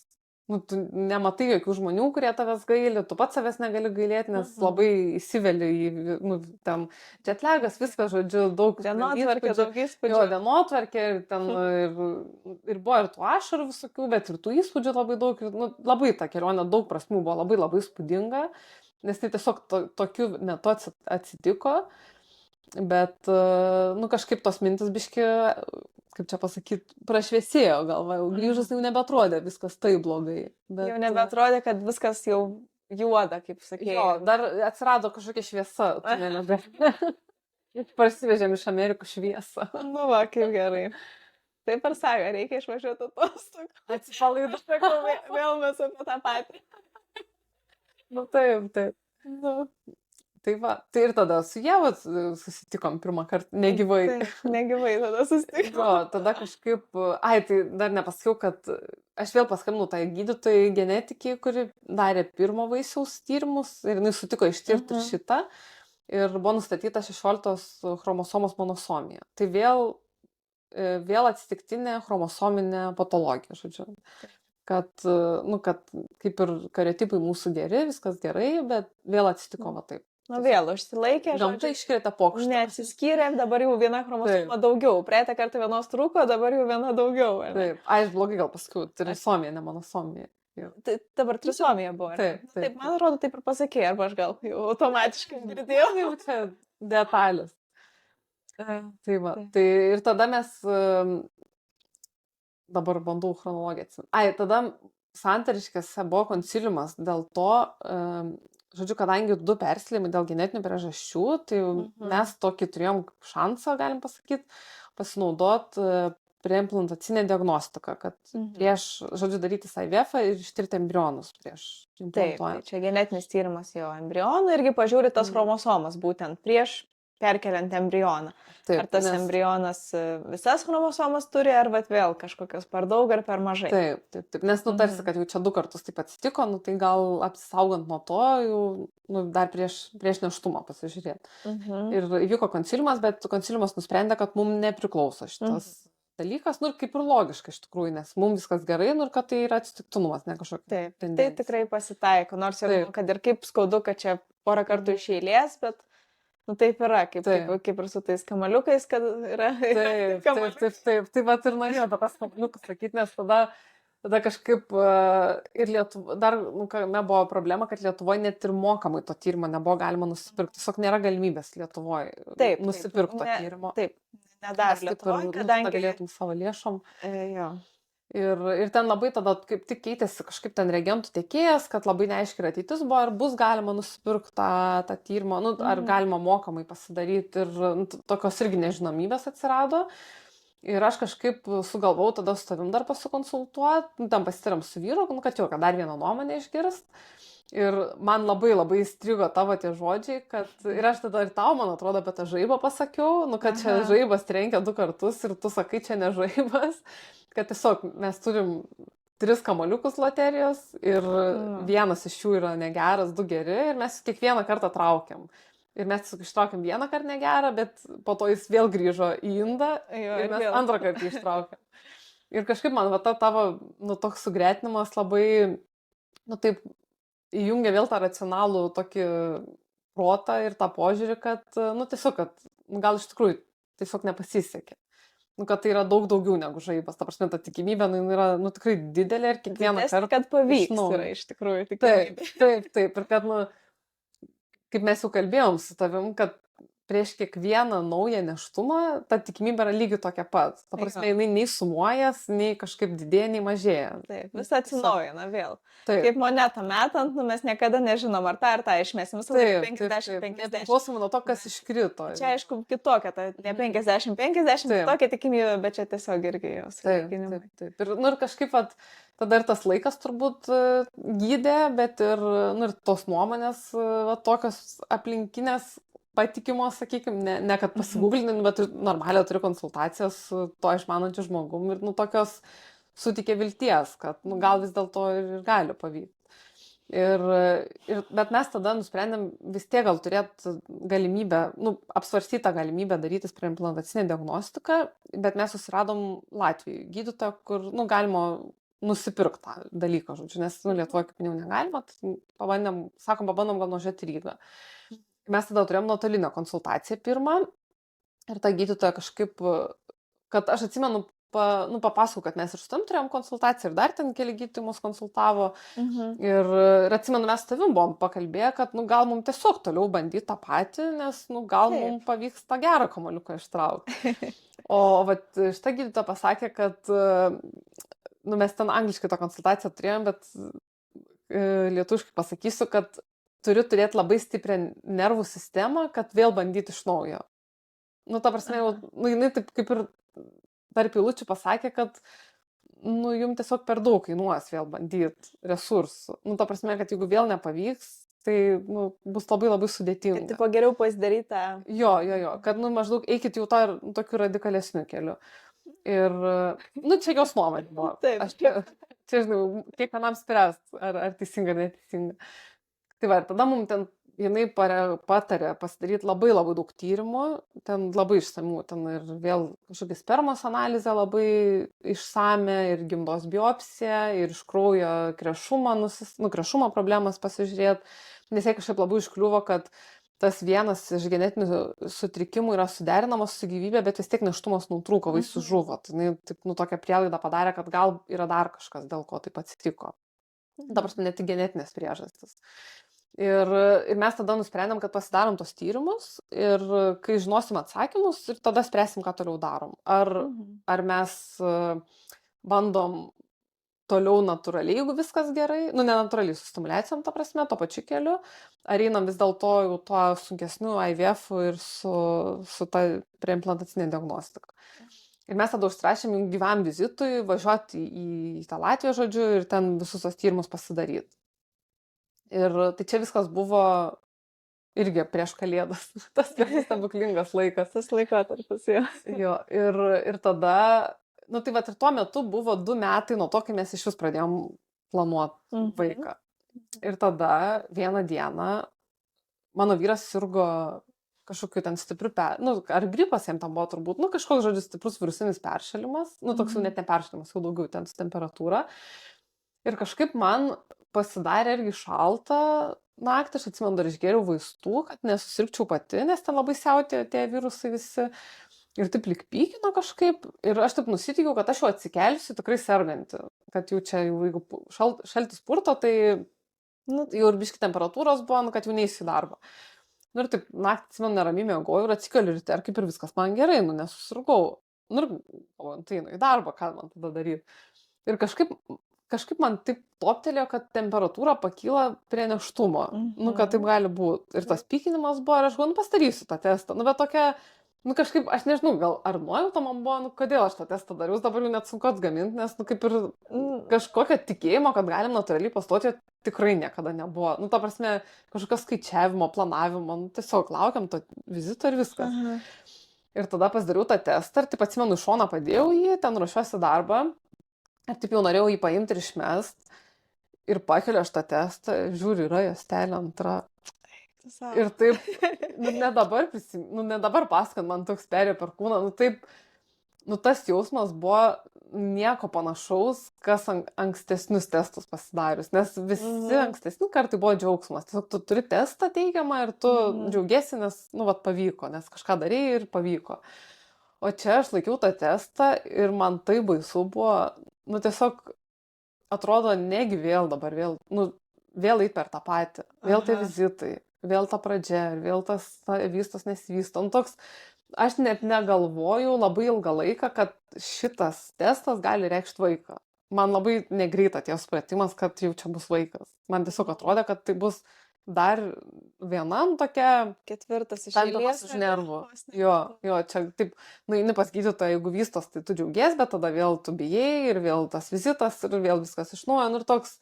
tu nematai jokių žmonių, kurie tavęs gaili, tu pats savęs negali gailėti, nes labai įsiveli į, ten, jetlagas, viskas, žodžiu, daug dienotvarkė, daug įspūdžių. Jo, dienotvarkė, ir buvo ir tų ašarų visokių, bet ir tų įspūdžių labai daug, ir, labai ta kelionė daug prasmių buvo labai labai įspūdinga. Nes tai tiesiog tokiu metu atsitiko, bet, kažkaip tos mintis biški, kaip čia pasakyti, prašviesėjo galva, jau grįžus jau nebetrodė viskas taip blogai. Bet, jau nebetrodė, kad viskas jau juoda, kaip sakėjai. Jo, dar atsirado kažkokia šviesa. Parsivežėm iš Amerikos šviesą. Va, kaip gerai. Taip ir sako, reikia išvažiuoti atostogų. Atsipalaiduoti, vėl mes apie tą patį. Taip. Tai va, tai ir tada su Ieva susitikom pirmą kartą, negyvai. Negyvai tada susitikom. Jo, tada kažkaip, tai dar nepasakiau, kad aš vėl paskambinau tai gydytojai genetikiai, kuri darė pirmo vaisiaus tyrimus ir jinai sutiko ištirti ir šitą. Ir buvo nustatyta 16 chromosomos monosomija. Tai vėl atsitiktinė chromosominė patologija, žodžiu. Kad kaip ir kariotipai mūsų geri, viskas gerai, bet vėl atsitiko va taip. Vėl užsilaikė. Gamta iškrėtė pokštą. Neatsiskyrė, dabar jau viena chromosoma daugiau. Praeitą kartą vienos trūko, dabar jau viena daugiau. Taip, aš blogai gal pasakiau, trisomija, ne monosomija. Tai dabar trisomija buvo. Taip, man atrodo, taip ir pasakė, arba aš gal jau automatiškai girdėjau. Jau čia detalės. Tai va, tai ir tada mes, dabar bandau chronologiją atsimti. Tada Santariškėse buvo konsiliumas dėl to, žodžiu, kadangi 2 persileidimai dėl genetinių priežasčių, tai mes tokį turėjom šansą, galim pasakyti, pasinaudoti preimplantacinę diagnostiką, kad prieš, žodžiu, daryti IVF ir ištirti embrionus prieš implantuojant. Taip, čia genetinis tyrimas jo embrionų irgi pažiūri tas chromosomas būtent prieš perkeliant embrioną. Taip, ar tas embrionas visas chromosomas turi, ar vėl kažkokios per daug ar per mažai. Taip, nes tarsi, kad jau čia 2 kartus taip atsitiko, tai gal apsisaugant nuo to, jau dar prieš nėštumą pasižiūrėti. Ir įvyko konsiliumas, bet konsiliumas nusprendė, kad mums nepriklauso šitas dalykas, ir kaip ir logiška iš tikrųjų, nes mums viskas gerai, ir kad tai yra atsitiktinumas, ne kažkokia tendencija. Tai tikrai pasitaiko, nors ir, kad ir kaip skaudu, kad čia porą kartų iš eilės, bet taip yra, kaip ir su tais kamaliukais, kad yra. Taip. Tai va ir norėjau tas kamaliukus sakyti, nes tada kažkaip ir Lietuva, dar buvo problema, kad Lietuvoje net ir mokamai to tyrimo nebuvo galima nusipirkti. Tiesiog nėra galimybės Lietuvoje nusipirkti to tyrimo. Taip, nedar Lietuvoje, kadangi galėtum savo lėšom. Jo. Ir ten labai tada kaip tik keitėsi kažkaip ten reagentų tiekėjas, kad labai neaiškiai ir ateitis buvo, ar bus galima nusipirkti tą tyrimą, nu, ar galima mokamai pasidaryti. Ir tokios irgi nežinomybės atsirado. Ir aš kažkaip sugalvau tada su tavim dar pasikonsultuoti, nu, tam pasitariam su vyru, nu, kad jau, kad dar vieną nuomonę išgirst. Ir man labai labai įstrigo tavo tie žodžiai, kad ir aš tada ir tau, man atrodo, apie tą žaibą pasakiau, nu, kad čia žaibas trenkia 2 kartus ir tu sakai, čia ne žaibas, kad tiesiog mes turim 3 kamoliukus loterijos ir vienas iš jų yra negeras, 2 geri ir mes kiekvieną kartą traukiam. Ir mes tiesiog ištraukėm vieną kartą negerą, bet po to jis vėl grįžo į indą ir mes antrą kartą ištraukėm. Ir kažkaip man va ta tavo, nu, toks sugretinimas labai, nu, taip, įjungia vėl tą racionalų tokį protą ir tą požiūrį, kad, nu, tiesiog, kad, nu, gal iš tikrųjų tiesiog nepasisekė. Nu, kad tai yra daug daugiau negu žaibas. Ta prasme, ta tikimybė, nu, yra, nu, tikrai didelė ir kiekvieną kartą. Kad pavyks yra iš tikrųjų tikimybė. Taip. Ir kad, nu, kaip mes jau kalbėjom su tavim, kad prieš kiekvieną naują nėštumą ta tikimybė yra lygiai tokia pat. Ta prasme, jinai nei sumuojas, nei kažkaip didėja, nei mažėja. Taip, vis atsinaujina vėl. Taip. Kaip monetą metant, nu, mes niekada nežinom, ar tą išmėsim. Visą laiką 50-50. Nepriklausomai nuo to, kas iškrito. Čia, aišku, kitokia, ta ne 50-50, tokia tikimybė, bet čia tiesiog irgi jos. Taip. Ir, nu, ir kažkaip, tada ir tas laikas turbūt gydė, bet ir, nu, ir tos nuomonės, tokios aplinkinės, patikimos, sakykime, ne kad pasigūglinint, bet normaliai turiu konsultacijas su to išmanančiu žmogum ir, nu, tokios sutikė vilties, kad, nu, gal vis dėlto ir gali pavykti. Bet mes tada nusprendėm vis tiek gal turėti galimybę, nu, apsvarstyti tą galimybę darytis preimplantacinę diagnostiką, bet mes susiradom Latvijoje gydytoją, kur, nu, galima nusipirkti tą dalyką, žodžiu, nes, nu, Lietuvoje kaip jau negalima, tai pabandom gal nuvažiuoti Rygą. Mes tada turėjom nuotolinę konsultaciją pirmą ir ta gydytoja kažkaip, kad aš atsimenu, papasakau, kad mes ir su tam turėjom konsultaciją ir dar ten keli gydytojai mus konsultavo. Ir atsimenu, mes su tavim buvom pakalbėję, kad, nu, gal mums tiesiog toliau bandyti tą patį, nes, nu, gal mums pavyks tą gerą kamoliuką ištraukti. O vat šita gydytoja pasakė, kad, nu, mes ten angliškai tą konsultaciją turėjom, bet lietuviškai pasakysiu, kad turiu turėti labai stiprią nervų sistemą, kad vėl bandyti iš naujo. Nu, ta prasme, nu, jinai taip kaip ir tarp eilučių pasakė, kad, nu, jums tiesiog per daug kainuos vėl bandyti resursų. Nu, ta prasme, kad jeigu vėl nepavyks, tai, nu, bus labai labai sudėtinga. Tipo geriau pasidarytą. Jo, kad, nu, maždaug eikit jau tą tokiu radikalesniu keliu. Ir, nu, čia jos nuomonė buvo. Taip. Aš čia, žinau, kiekvienam spręst, ar teisinga ar neteisinga. Tai va, tada mums ten jinai patarė pasidaryti labai labai daug tyrimų, ten labai išsamių, ten ir vėl kažkokia spermos analizė labai išsame, ir gimdos biopsija, ir iš kraujo krešumo problemas pasižiūrėti, nes jie kažkaip labai iškliuvo, kad tas vienas iš genetinių sutrikimų yra suderinamas su gyvybė, bet vis tiek nėštumas nutrūko, vaisius žuvo. Tai jinai taip, nu, tokią prielaidą padarė, kad gal yra dar kažkas, dėl ko taip atsitiko. Ta prasme, ne tik genetinės priežastis. Ir mes tada nusprendėm, kad pasidarom tos tyrimus ir kai žinosim atsakymus, ir tada spręsim, ką toliau darom. Ar mes bandom toliau natūraliai, jeigu viskas gerai, nu, ne natūraliai su stimuliacijom, ta prasme, to pačiu keliu, ar einam vis dėlto jau tuo sunkesniu IVF ir su ta preimplantacinė diagnostika. Ir mes tada užsirašėm gyvam vizitui važiuoti į tą Latviją, žodžiu, ir ten visus tos tyrimus pasidaryti. Ir tai čia viskas buvo irgi prieš Kalėdas, tas stebuklingas laikas. Tas laikotarpis, jo. Jo, ir tada, nu tai vat ir tuo metu buvo 2 metai nuo to, kai mes iš vis pradėjom planuoti vaiką. Ir tada vieną dieną mano vyras sirgo kažkokiu ten stipriu, nu, ar gripas jam tam buvo turbūt, nu, kažkoks, žodžiu, stiprus virusinis peršalimas, nu, toks jau net neperšalimas, jau daugiau ten su temperatūra. Ir kažkaip man pasidarė irgi šalta naktį, aš atsimenu, dar išgėriau vaistų, kad nesusirgčiau pati, nes ten labai siautė tie virusai visi. Ir taip lyg pykino kažkaip. Ir aš taip nusitikiau, kad aš jau atsikelsiu tikrai serganti. Kad jau čia, jeigu šaltis purto, tai, nu, jau ir biški temperatūros buvo, nu, kad jau neįsiu į darbą. Nu, ir taip naktį, atsimenu, neramiai miegojau ir atsikeliu ryte, ir kaip ir viskas man gerai, nu, nesusirgau. Nu, ir tai, nu, į darbą, ką man tada daryti. Ir kažkaip man taip toptelėjo, kad temperatūra pakyla prie nėštumo. Nu, kad taip gali būti. Ir tas pykinimas buvo, ir aš galvoju, nu, pastarysiu tą testą. Nu, bet tokia, nu, kažkaip, aš nežinau, gal ar nuojauta man buvo, nu, kodėl aš tą testą dariau, dabar jau net sunku atgaminti, nes, nu, kaip ir kažkokio tikėjimo, kad galim natūraliai pastoti, tikrai niekada nebuvo. Nu, ta prasme, kažkokio skaičiavimo, planavimo, nu, tiesiog laukiam to vizito ir viskas. Ir tada pasidariau tą testą, ir taip atsimenu, iš šono padėjau jį, ten ruošiuosi darbą. Ir taip jau norėjau jį paimti ir išmest. Ir pakeliu aš tą testą, žiūriu, yra juostelė antra. Ir taip, nu ne dabar pasakant, man toks perėjo per kūną, nu taip, nu tas jausmas buvo nieko panašaus, kas ankstesnius testus pasidarius. Nes visi ankstesni kartai buvo džiaugsmas. Tiesiog tu turi testą teigiamą ir tu džiaugiesi, nes, nu, vat pavyko, nes kažką darėjai ir pavyko. O čia aš laikiau tą testą ir man tai baisu buvo, nu tiesiog atrodo, negi vėl dabar, nu, vėl eit per tą patį, vėl tie vizitai, vėl ta pradžia, vėl tas vystos nesivysto. Nu toks, aš net negalvojau labai ilgą laiką, kad šitas testas gali reikšti vaiką. Man labai negreit atėjo supratimas, kad jau čia bus vaikas. Man tiesiog atrodė, kad tai bus dar vienam tokia ketvirtas iš eilės už nervų. Jo, čia taip, nu, eini pas gydytoją, jeigu vystos, tai tu džiaugies, bet tada vėl tu bijai ir vėl tas vizitas ir vėl viskas iš naujo. Nu, ir toks,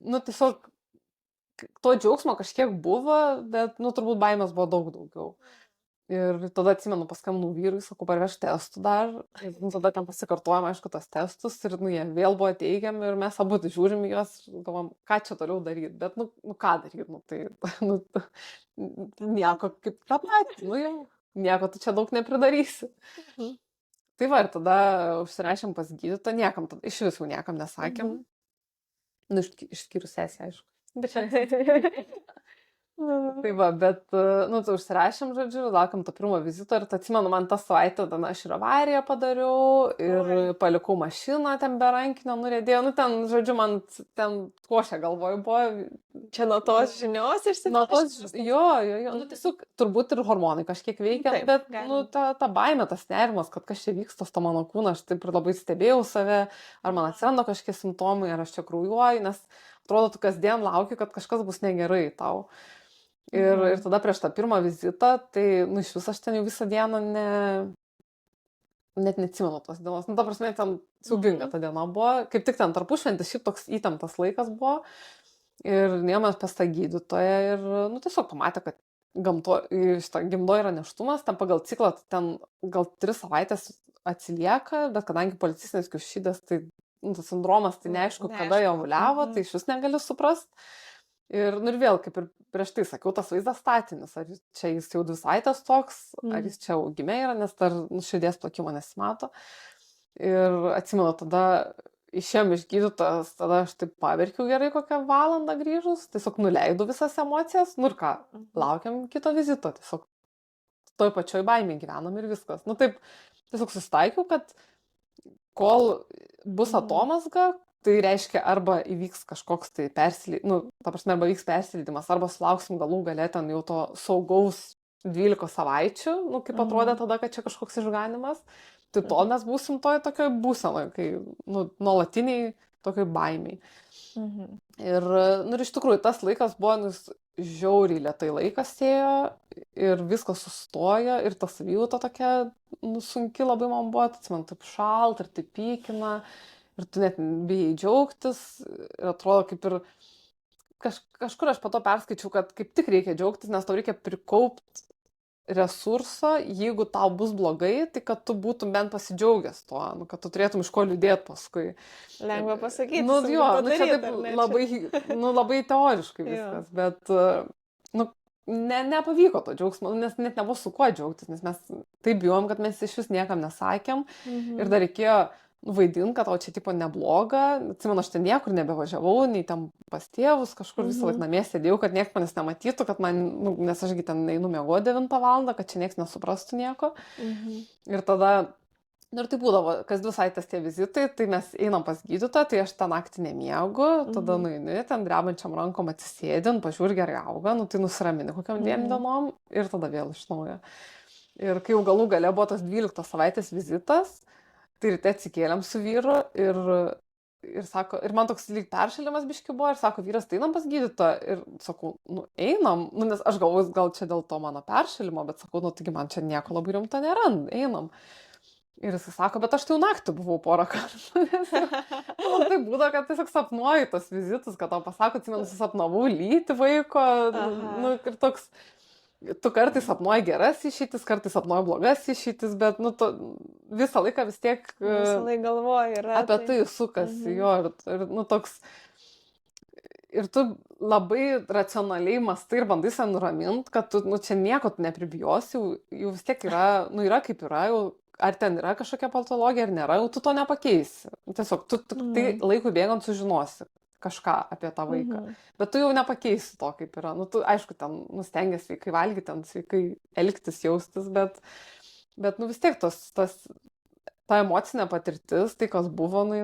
nu, tiesiog to džiaugsmo kažkiek buvo, bet, nu, turbūt baimės buvo daug daugiau. Ir tada atsimenu, paskambinau vyrui, sakau, parveš testų dar. Ir tada ten pasikartojom, aišku, tas testus ir, nu, jie vėl buvo teigiami ir mes abu žiūrim į juos, galvom, ką čia toliau daryti. Bet, nu ką daryti, nu, tai, nu, nieko kaip tą patį, nu, jau, nieko tu čia daug nepridarysi. Tai va, ir tada užsirašėm pas gydytoją, niekam, iš visų niekam nesakėm. Nu, išskyrus sesiją, aišku. Bet čia... Tai va, bet, nu, tai užsirašėm, žodžiu, laukiam to pirmo vizito ir atsimenu, man tą savaitę, tada aš ir avariją padariau ir palikau mašiną ten be rankinio, nurėdėjau, nu, ten, žodžiu, man ten košė galvoju buvo. Čia nuo tos žinios išsivažiuoju. Nuo tos, jo, nu, tiesiog turbūt ir hormonai kažkiek veikia, taip, bet, nu, ta baimė, tas nerimas, kad kas čia vyksta su to mano kūną, aš taip ir labai stebėjau save, ar man atsiranda kažkokie simptomai, ar aš čia kraujuoju, nes atrodo, tu kasdien lauki, kad kažkas bus negerai tau. Ir tada prieš tą pirmą vizitą, tai, nu, iš viso aš ten jau visą dieną net neatsimenu tos dienos. Nu, ta prasme, ten siaubinga ta diena buvo. Kaip tik ten tarpušventis, šiaip toks įtemptas laikas buvo. Ir niemas pas tą gydytoją ir, nu, tiesiog pamatė, kad gimdo yra nėštumas, ten pagal ciklą, ten gal 3 savaitės atsilieka, bet kadangi policistinis kiaušidės, tai, nu, tas sindromas, tai neaišku, kada jie ovuliavo, tai iš vis negali suprast. Ir, nu, ir vėl, kaip ir prieš tai sakiau, tas vaizdas statinis, ar čia jis jau 2 savaitės toks, ar jis čia augime yra, nes dar, nu, širdies plakimo nesimato. Ir atsimenu, tada išėjom iš gydytojos, tada aš taip paverkiau gerai kokią valandą grįžus, tiesiog nuleidau visas emocijas, nu ir ką, laukiam kito vizito, tiesiog toj pačioj baimėj gyvenam ir viskas. Nu taip, tiesiog susitaikiau, kad kol bus atomazga, tai reiškia, arba įvyks kažkoks tai ta prasme, arba vyks persileidimas, arba sulauksim galų gale ten jau to saugaus 12 savaičių, nu, kaip atrodė tada, kad čia kažkoks išganimas. Tai tol mes būsim tokioj būsenoje, kai, nu, nuolatiniai tokioj baimiai. Ir, nu, ir iš tikrųjų, tas laikas buvo, nu, žiauriai lėtai laikas ėjo ir viskas sustojo ir ta savijauta tokia, nu, sunki labai man buvo, atsimenu, taip šalta ir taip pykina. Ir tu net bijai džiaugtis, ir atrodo kaip ir kažkur aš po to perskaičiau, kad kaip tik reikia džiaugtis, nes tau reikia prikaupti resursą, jeigu tau bus blogai, tai kad tu būtum bent pasidžiaugęs tuo, nu, kad tu turėtum iš ko liūdėti paskui. Lengva pasakyti. Nu, jo, nu, čia taip labai teoriškai viskas, bet, nu, nepavyko to džiaugsmo, nes net nebuvo su kuo džiaugtis, nes mes taip bijom, kad mes iš vis niekam nesakėm ir dar reikėjo vaidint, kad tau čia tipo nebloga. Atsimenu, aš ten niekur nebevažiavau, nei ten pas tėvus, kažkur visą laiką namie sėdėjau, kad niekas manęs nematytų, kad man, nu, nes ašgi ten einu miegoti 9 valandą, kad čia niekas nesuprastų nieko. Ir tada, nu, ir tai būdavo, kas 2 savaitės tie vizitai, tai mes einam pas gydytoją, tai aš tą naktį nemiegu, tada nueini, ten drebančiam rankom atsisėdin, pažiūri gerai auga, nu, tai nusiramini kokiam 2 dienom ir tada vėl iš naujo. Ir kai jau galų gale buvo tas 12 savaitės vizitas, Tai ryte atsikėlėm su vyru ir sako, ir man toks lyg peršalimas biški buvo, ir sako, vyras, tai einam pas gydytoją. Ir sakau, nu einam, nu, nes aš galvoju, gal čia dėl to mano peršalimo, bet sakau, nu taigi man čia nieko labai rimto nėra, einam. Ir jis sako, bet aš tai jau naktį buvau porą kartų. Man tai būdavo, kad tiesiog sapnuoju tos vizitus, kad tau pasako, atsimenu, susapnavau lyti vaiko, nu, ir toks, tu kartais sapnuoji geras išeitis, kartais sapnuoji blogas išeitis, bet, nu, tu visą laiką vis tiek Visą laiką galvoji, yra. apie tai sukasi, jo, ir, nu, toks, ir tu labai racionaliai mastai ir bandai save nuraminti, kad tu, nu, čia nieko tu nepribijosi, jau vis tiek yra, nu, yra kaip yra, jau, ar ten yra kažkokia patologija, ar nėra, jau tu to nepakeisi. Tiesiog tu tai laikui bėgant sužinosi kažką apie tą vaiką. Bet tu jau nepakeisi to, kaip yra. Nu, tu, aišku, ten nustengiasi sveikai valgyti, ten sveikai elgtis, jaustis, bet nu, vis tiek ta emocinė patirtis, tai kas buvo, nu,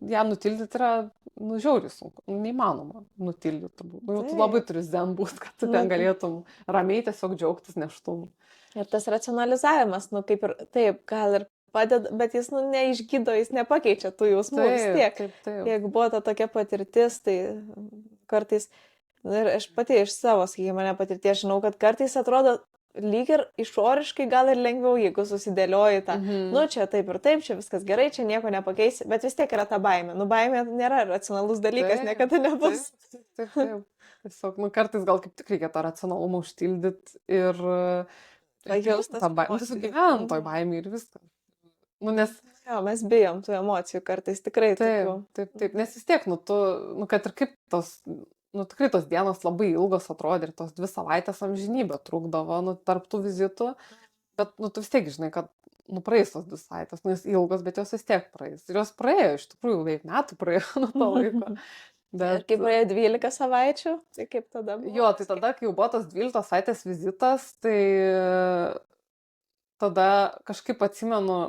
ją nutildyti yra, nu, žiauriai sunku. Neįmanoma nutildyti. Nu, tu labai turi zen būt, kad tu ten galėtum ramiai tiesiog džiaugtis neštumu. Ir tas racionalizavimas, nu, kaip ir taip, gal ir padeda, bet jis, nu, neišgydo, jis nepakeičia tų jausmų vis tiek. Taip. Jeigu buvo ta tokia patirtis, tai kartais, ir aš pati iš savo, sakykime, mane patirties žinau, kad kartais atrodo lyg ir išoriškai gal ir lengviau, jeigu susidėlioji tą, nu, čia taip ir taip, čia viskas gerai, čia nieko nepakeisi, bet vis tiek yra ta baimė. Nu, baimė nėra racionalus dalykas, niekada nebus. Taip. Tiesiog, nu, kartais gal kaip tik reikia tą racionalumą užtildyti ir pajaustas. Tiesiog gyvent toj baimė ir viskas. Nu, nes... Jo, mes bijom tų emocijų kartais, tikrai. Taip, nes vis tiek, nu, tu, nu, kad ir kaip tos, nu, tikrai tos dienos labai ilgos atrodė ir tos 2 savaitės amžinybė trukdavo, nu, tarp tų vizitų, bet, nu, tu vis tiek žinai, kad, nu, praeis tos 2 savaitės, nu, jis ilgos, bet jos vis tiek praeis. Ir jos praėjo, iš tikrųjų, beveik metų praėjo nuo to laiko. Bet... Ir kai praėjo 12 savaičių, tai kaip tada buvo? Jo, tai tada, kai jau buvo tas 12 savaitės vizitas, tai tada kažkaip atsimenu,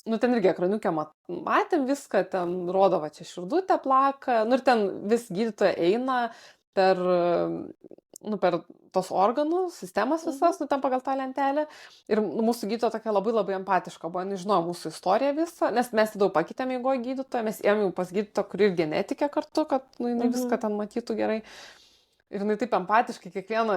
nu, ten irgi ekraniuke matėm viską, ten rodo, va, čia širdutė plaka, nu, ir ten vis gydytoja eina per tos organų sistemas visas, nu, ten pagal tą lentelę. Ir mūsų gydytoja tokia labai labai empatiška buvo, nežinojo mūsų istoriją visą, nes mes daug pakeitėme eigoje gydytoją, mes ėmėm pas gydytoją, kuri ir genetikė kartu, kad, nu, jinai viską ten matytų gerai. Ir jinai taip empatiškai kiekvieną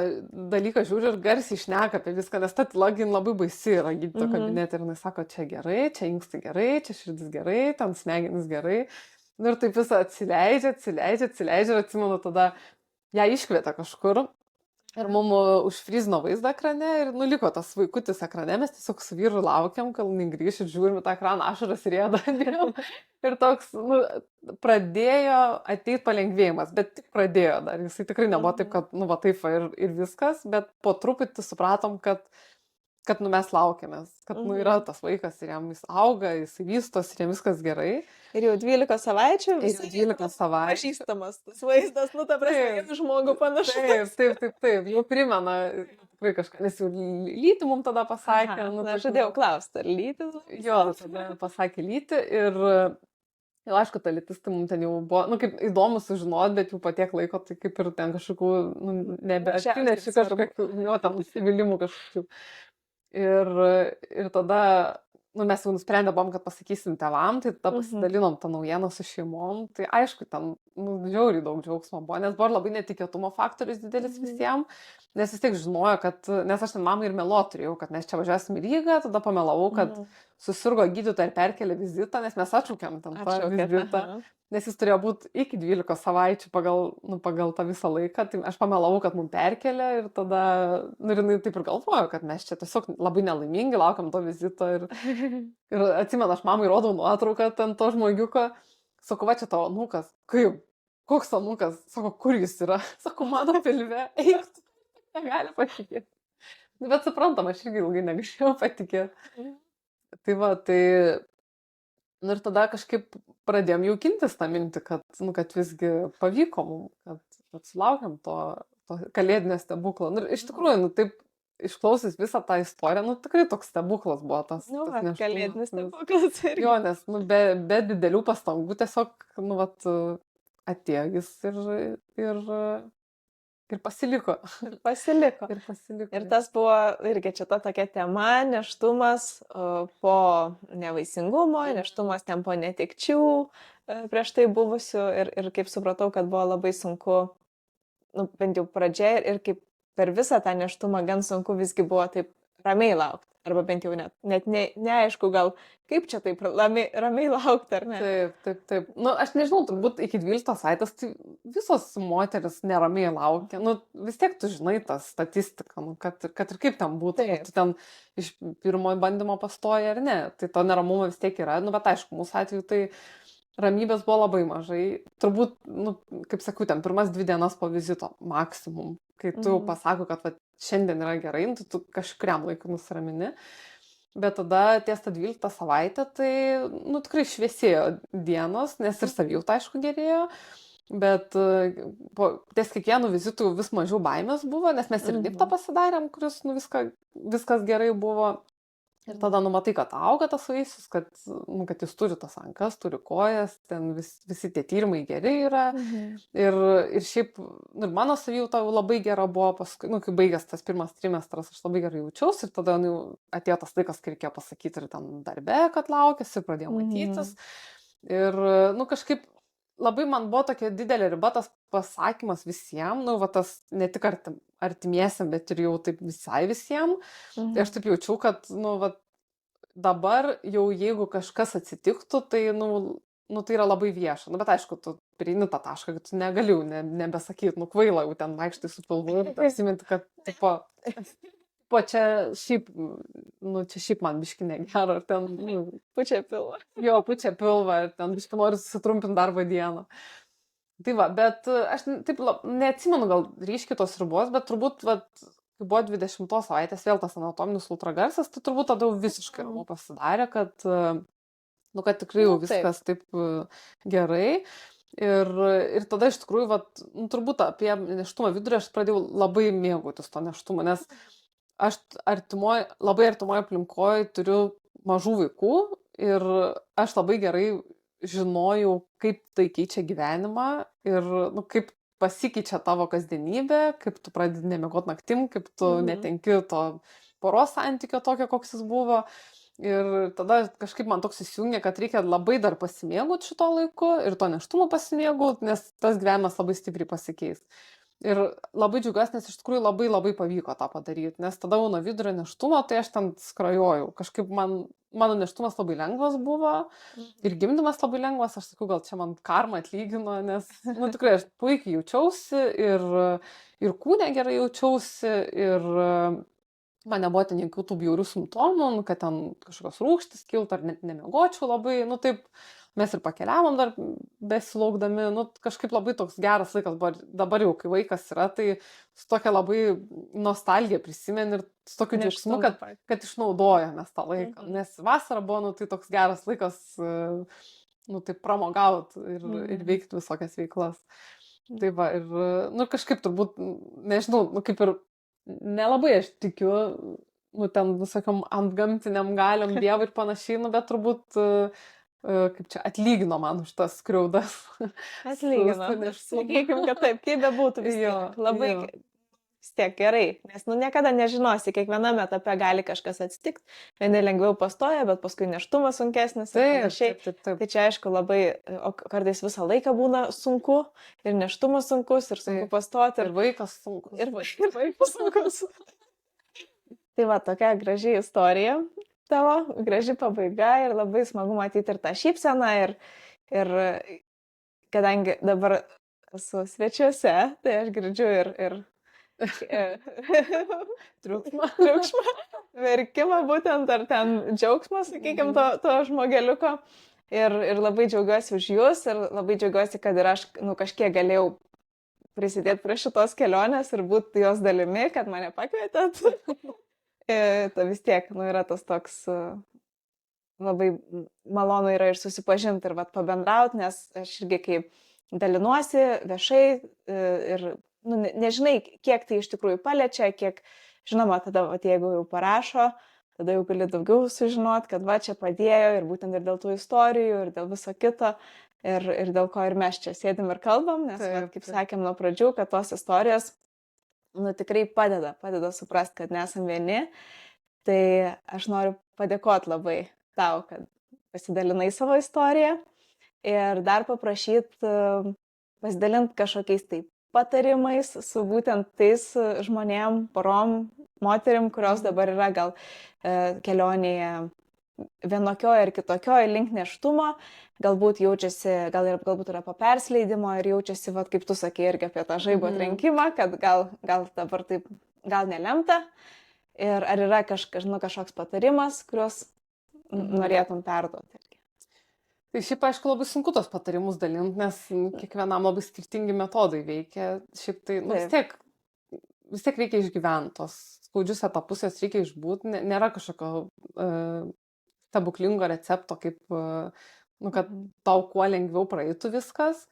dalyką žiūri ir garsiai šneka apie viską, nes ta login labai baisi yra gydytojo kabinete. Ir jinai sako, čia gerai, čia inkstai gerai, čia širdis gerai, ten smegenis gerai. Ir taip visą atsileidžia. Ir atsimenu, tada ją iškvietė kažkur. Ir mums užfrizino vaizdą ekrane ir nuliko tas vaikutis ekrane, mes tiesiog su vyru laukiam, kol jinai grįš ir žiūrim tą ekraną, ašaras rieda. Ir toks, nu, pradėjo ateiti palengvėjimas, bet tik pradėjo dar. Jisai tikrai nebuvo taip, kad, nu, va taip ir viskas, bet po truputį supratom, kad nu, mes laukiamės, kad, nu, yra tas vaikas ir jam jis auga, jis vystos ir jam viskas gerai. Ir jau 12 savaičių Ir jau 12 savaičių. Pažįstamas tas vaizdas, nu, ta prasme, žmogų panašus. Taip, jau primena tikrai kažką, nes jau lyti mums tada pasakė. Aha, nu, aš žadėjau klausti, ar lyti? Jo, tada pasakė lyti ir jau, aišku, ta lytis tai mums ten jau buvo, nu, kaip įdomu sužinoti, bet jau po tiek laiko, tai kaip ir ten kažkokių, nu, nebeatneši kažkokių, jo, ten nusivylimų kažkokių. Ir tada, nu, mes jau nusprendę buvom, kad pasakysim tėvam, tai tada pasidalinom tą naujieną su šeimom. Tai aišku, ten, nu, žiauriai daug džiaugsmo buvo, nes buvo labai netikėtumo faktorius didelis visiems, nes vis tiek žinojo, kad, nes aš ten mamai ir meluot turėjau, kad mes čia važiuosim į Rygą, tada pamelavau, kad susirgo gydytoja ir perkelė vizitą, nes mes atšaukėm ten tą vizitą. Nes jis turėjo būti iki 12 savaičių pagal tą visą laiką, tai aš pamelavau, kad mums perkelė ir tada, nu, ir jinai taip ir galvojo, kad mes čia tiesiog labai nelaimingi, laukiam to vizito ir atsimenu, aš mamai rodau nuotrauką ten to žmogiuko, sakau, va čia tavo anūkas, kaip, koks anūkas, sako, kur jis yra, sako, mano pilve, eik, negali patikėti. Bet suprantam, aš irgi ilgai negalėjau patikėti. Tai va, tai... Nu, ir tada kažkaip pradėjom jau kintis tą mintį, kad, nu, kad visgi pavyko mums, kad sulaukėm to kalėdinio stebuklo. Nu, ir iš tikrųjų, nu, taip išklausys visą tą istoriją, nu, tikrai toks stebuklas buvo tas. Nu, tas neštumas. kalėdinis stebuklas. Jo, nes, nu, be didelių pastangų tiesiog, nu, vat, atėjo jis ir Ir pasiliko. pasiliko. Ir pasiliko. Ir tas buvo irgi čia ta tokia tema, neštumas po nevaisingumo, neštumas ten po netekčių prieš tai buvusių ir kaip supratau, kad buvo labai sunku, nu, bent jau pradžia ir kaip per visą tą neštumą gan sunku visgi buvo taip ramiai laukti. Arba bent jau net neaišku gal, kaip čia taip ramiai laukti, ar ne? Taip. Nu, aš nežinau, turbūt iki 12 savaitės tai visos moteris neramiai laukia. Nu, vis tiek tu žinai tą statistiką, nu, kad ir kaip ten būtų. Taip. Tu ten iš pirmojo bandymo pastoji ar ne. Tai to neramumo vis tiek yra. Nu, bet aišku, mūsų atveju tai ramybės buvo labai mažai. Turbūt, nu, kaip sakau, ten pirmas 2 dienas po vizito maksimum. Kai tu pasako, kad va, šiandien yra gerai, nu, tu kažkuriam laikui nusiramini. Bet tada ties tą 12 savaitę, tai, nu, tikrai šviesėjo dienos, nes ir savijauta, aišku, gerėjo. Bet ties kiekvienų vizitų vis mažiau baimės buvo, nes mes ir liftą pasidarėm, kuris, nu, viskas gerai buvo. Ir tada numatai, kad auga tas vaisius, kad jis turi tas rankas, turi kojas, ten visi tie tyrimai geri yra. Ir šiaip, ir mano savijauta labai gera buvo, paskui, nu, kai baigęs tas pirmas trimestras, aš labai gerai jaučiausi ir tada nu, atėjo tas laikas, kai reikėjo pasakyti ir ten darbe, kad laukėsi, pradėjau matytis. Ir, nu, kažkaip labai man buvo tokia didelė riba tas pasakymas visiems, nu, va tas ne tik artimiesiam, bet ir jau taip visai visiems. Ir aš taip jaučiau, kad, nu, va, dabar jau jeigu kažkas atsitiktų, tai, nu, tai yra labai vieša. Nu, bet aišku, tu prieini tą tašką, kad tu negali nebesakyti, nu, kvaila, jau ten vaikštai su pilvu ir apsiminti, kad, čia šiaip, nu, čia šiaip man biški negera, ar ten, nu, pučia pilvą. Jo, pučia pilvą, ir ten biški nori susitrumpinti darbo dieną. Tai va, bet aš taip neatsimenu gal ryškiai tos ribos, bet turbūt, va, kai buvo 20 savaitės vėl tas anatominis ultragarsas, tai turbūt tada jau visiškai ramu pasidarė, kad, nu, kad tikrai jau viskas taip gerai. Ir tada iš tikrųjų, va, nu, turbūt apie nėštumą vidurį aš pradėjau labai mėgautis to nėštumą, nes aš labai artimoje aplinkoje turiu mažų vaikų ir aš labai gerai žinojau, kaip tai keičia gyvenimą ir, nu, kaip pasikeičia tavo kasdienybė, kaip tu pradedi nemiegot naktim, kaip tu netenki to poros santykio tokio, koks jis buvo. Ir tada kažkaip man toks įsijungia, kad reikia labai dar pasimėgauti šito laiku ir to nėštumo pasimėgauti, nes tas gyvenimas labai stipriai pasikeis. Ir labai džiugiuosi, nes iš tikrųjų labai labai pavyko tą padaryti, nes tada nuo vidurio nėštumo, tai aš ten skrajojau. Kažkaip mano nėštumas labai lengvas buvo ir gimdymas labai lengvas, aš sakau, gal čia man karma atlygino, nes, nu, tikrai aš puikiai jaučiausi ir kūne gerai jaučiausi ir man nebuvo ten jokių tų bjaurių simptomų, kad ten kažkokios rūgštys kiltų ar net nemiegočiau labai, nu, taip. Mes ir pakeliavom dar besilaukdami, nu, kažkaip labai toks geras laikas buvo. Dabar jau, kai vaikas yra, tai su tokia labai nostalgija prisimeni ir su tokiu džiaugsmu, kad išnaudojamės tą laiką. Nes vasara buvo, nu, tai toks geras laikas, nu, taip pramogauti ir veikti visokias veiklas. Tai va, ir, nu, kažkaip turbūt, nežinau, nu, kaip ir nelabai aš tikiu, nu, ten visokiam antgamtiniam galiam dievui ir panašiai, nu, bet turbūt kaip čia atlygino man už tas skriaudas. Atlygino. Sakykime, kad taip, kaip bebūtų vis tiek. Labai vis tiek gerai, nes, nu, niekada nežinosi, kiekviename etape gali kažkas atsitikti. Vieni lengviau pastoja, bet paskui nėštumas sunkesnis. Taip. Tai čia, aišku, labai, o kartais visą laiką būna sunku ir nėštumas sunkus ir sunku pastoti. Ir vaikas sunkus. Ir vaikas sunkus. Tai va, tokia graži istorija. Tavo graži pabaiga ir labai smagu matyti ir tą šypseną ir kadangi dabar esu svečiuose, tai aš girdžiu ir triukšmą, verkimą būtent ar ten džiaugsmą, sakykime, to žmogeliuko ir labai džiaugiuosi už jūs ir labai džiaugiuosi, kad ir aš, nu, kažkiek galėjau prisidėti prie šitos kelionės ir būti jos dalimi, kad mane pakvietėt. Tai vis tiek, nu, yra tas toks labai malonu yra ir susipažinti ir vat pabendrauti, nes aš irgi kaip dalinuosi viešai ir, nu, nežinai, kiek tai iš tikrųjų paliečia, kiek, žinoma, tada, vat, jeigu jau parašo, tada jau gali daugiau sužinoti, kad va čia padėjo ir būtent ir dėl tų istorijų ir dėl viso kito ir dėl ko ir mes čia sėdim ir kalbam, nes, vat, kaip sakėm nuo pradžių, kad tos istorijos nu, tikrai padeda suprasti, kad nesam vieni. Tai aš noriu padėkoti labai tau, kad pasidalinai savo istoriją ir dar paprašyti pasidalinti kažkokiais tai patarimais su būtent tais žmonėm, porom, moterim, kurios dabar yra gal kelionėje vienokioje ir kitokioje link nėštumo, galbūt jaučiasi, galbūt yra po persleidimo ir jaučiasi, vat, kaip tu sakei, irgi apie tą žaibo trenkimą, kad gal dabar taip, gal nelemta. Ir ar yra kažkoks patarimas, kuriuos norėtum perduoti? Tai šiaip, aišku, labai sunku tos patarimus dalinti, nes kiekvienam labai skirtingi metodai veikia. Šiaip tai vis tiek reikia išgyventi tos skaudžius etapus, jas reikia išbūti. Nėra kažkokio stebuklingo recepto, kaip, kad tau kuo lengviau praeitų viskas.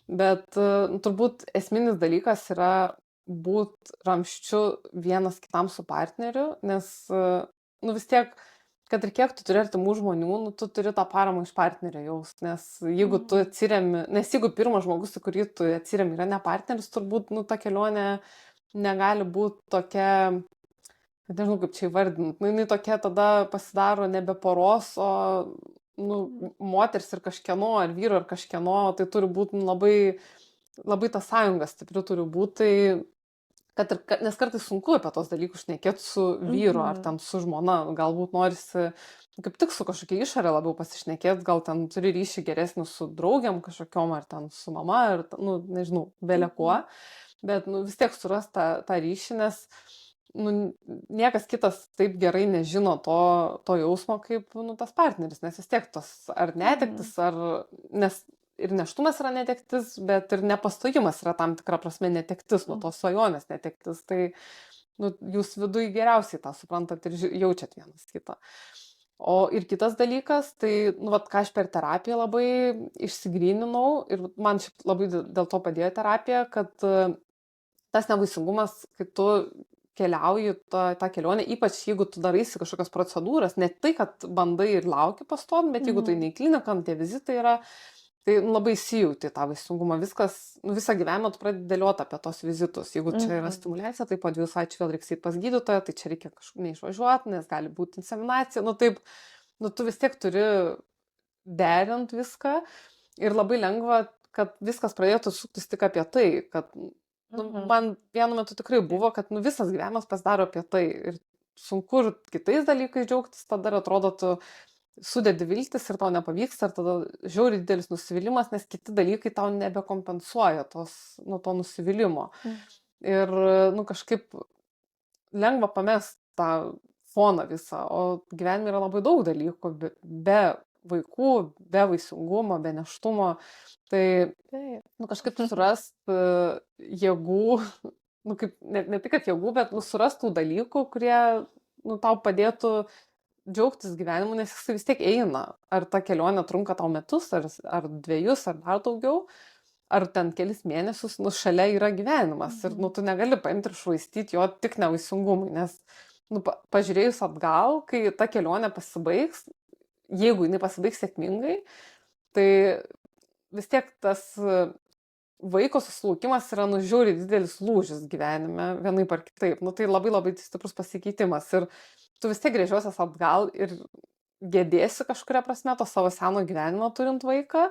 Bet turbūt esminis dalykas yra būti ramščiu vienas kitam su partneriu, nes vis tiek, kad ir kiek tu turi artimų žmonių, tu turi tą paramą iš partnerio jaust, nes jeigu tu atsiremi, nes jeigu pirmas žmogus, į kurį tu atsiremi, yra ne partneris, turbūt, ta kelionė negali būti tokia, nežinau kaip čia įvardinti, jinai tokia tada pasidaro nebe poros, o, moters ir kažkieno, ar vyro ir kažkieno, tai turi būti labai, labai ta sąjunga stipri turi būti, nes kartais sunku apie tos dalykus šnekėti su vyru ar ten su žmona, galbūt norisi kaip tik su kažkokia išorė labiau pasišnekėti, gal ten turi ryšį geresnį su draugiam kažkokiom ar ten su mama, ar, nežinau, belė kuo, bet vis tiek suras tą ryšį, nes niekas kitas taip gerai nežino to jausmo kaip tas partneris, nes vis tiek tos ar netektis, nes ir nėštumas yra netektis, bet ir nepastojimas yra tam tikra prasme netektis, tos svajonės netektis. Tai jūs viduj geriausiai tą suprantat ir jaučiat vienas kitą. O ir kitas dalykas, tai, ką aš per terapiją labai išsigryninau ir man šiaip labai dėl to padėjo terapija, kad tas nevaisingumas, kai tu keliauji tą kelionę, ypač jeigu tu daraisi kažkokias procedūras, ne tai, kad bandai ir lauki pastot, bet jeigu tu eini į kliniką, tie vizitai yra, tai labai įsijauti tą vaisingumą. Viskas, visą gyvenimą tu pradedi dėlioti apie tos vizitus. Jeigu čia yra stimuliacija, tai po 2 savaičių vėl reiks eiti pas gydytoją, tai čia reikia kažkur neišvažiuoti, nes gali būti inseminacija. Taip, tu vis tiek turi derinti viską ir labai lengva, kad viskas pradėtų suktis tik apie tai, kad man vienu metu tikrai buvo, kad visas gyvenimas pasidaro apie tai ir sunku ir kitais dalykais džiaugtis, tada atrodo tu sudedi viltis ir tau nepavyksta, ir tada žiauriai didelis nusivylimas, nes kiti dalykai tau nebekompensuoja to nusivylimo. Ir kažkaip lengva pamest tą foną visą, o gyvenime yra labai daug dalykų, be vaikų, be vaisingumo, be nėštumo, tai kažkaip surast jėgų, ne tik kad jėgų, bet surast tų dalykų, kurie tau padėtų džiaugtis gyvenimu, nes jis vis tiek eina. Ar ta kelionė trunka tau metus, ar 2, ar dar daugiau, ar ten kelis mėnesius, šalia yra gyvenimas. Ir tu negali paimti ir švaistyti jo tik nevaisingumui, nes pažiūrėjus atgal, kai ta kelionė pasibaigs, jeigu jinai pasibaigs sėkmingai, tai vis tiek tas vaiko susilaukimas yra žiauriai didelis lūžis gyvenime, vienaip ar kitaip. Tai labai labai stiprus pasikeitimas. Ir tu vis tiek grįžiosies atgal ir gėdėsi kažkuria prasme to savo seno gyvenimo turint vaiką.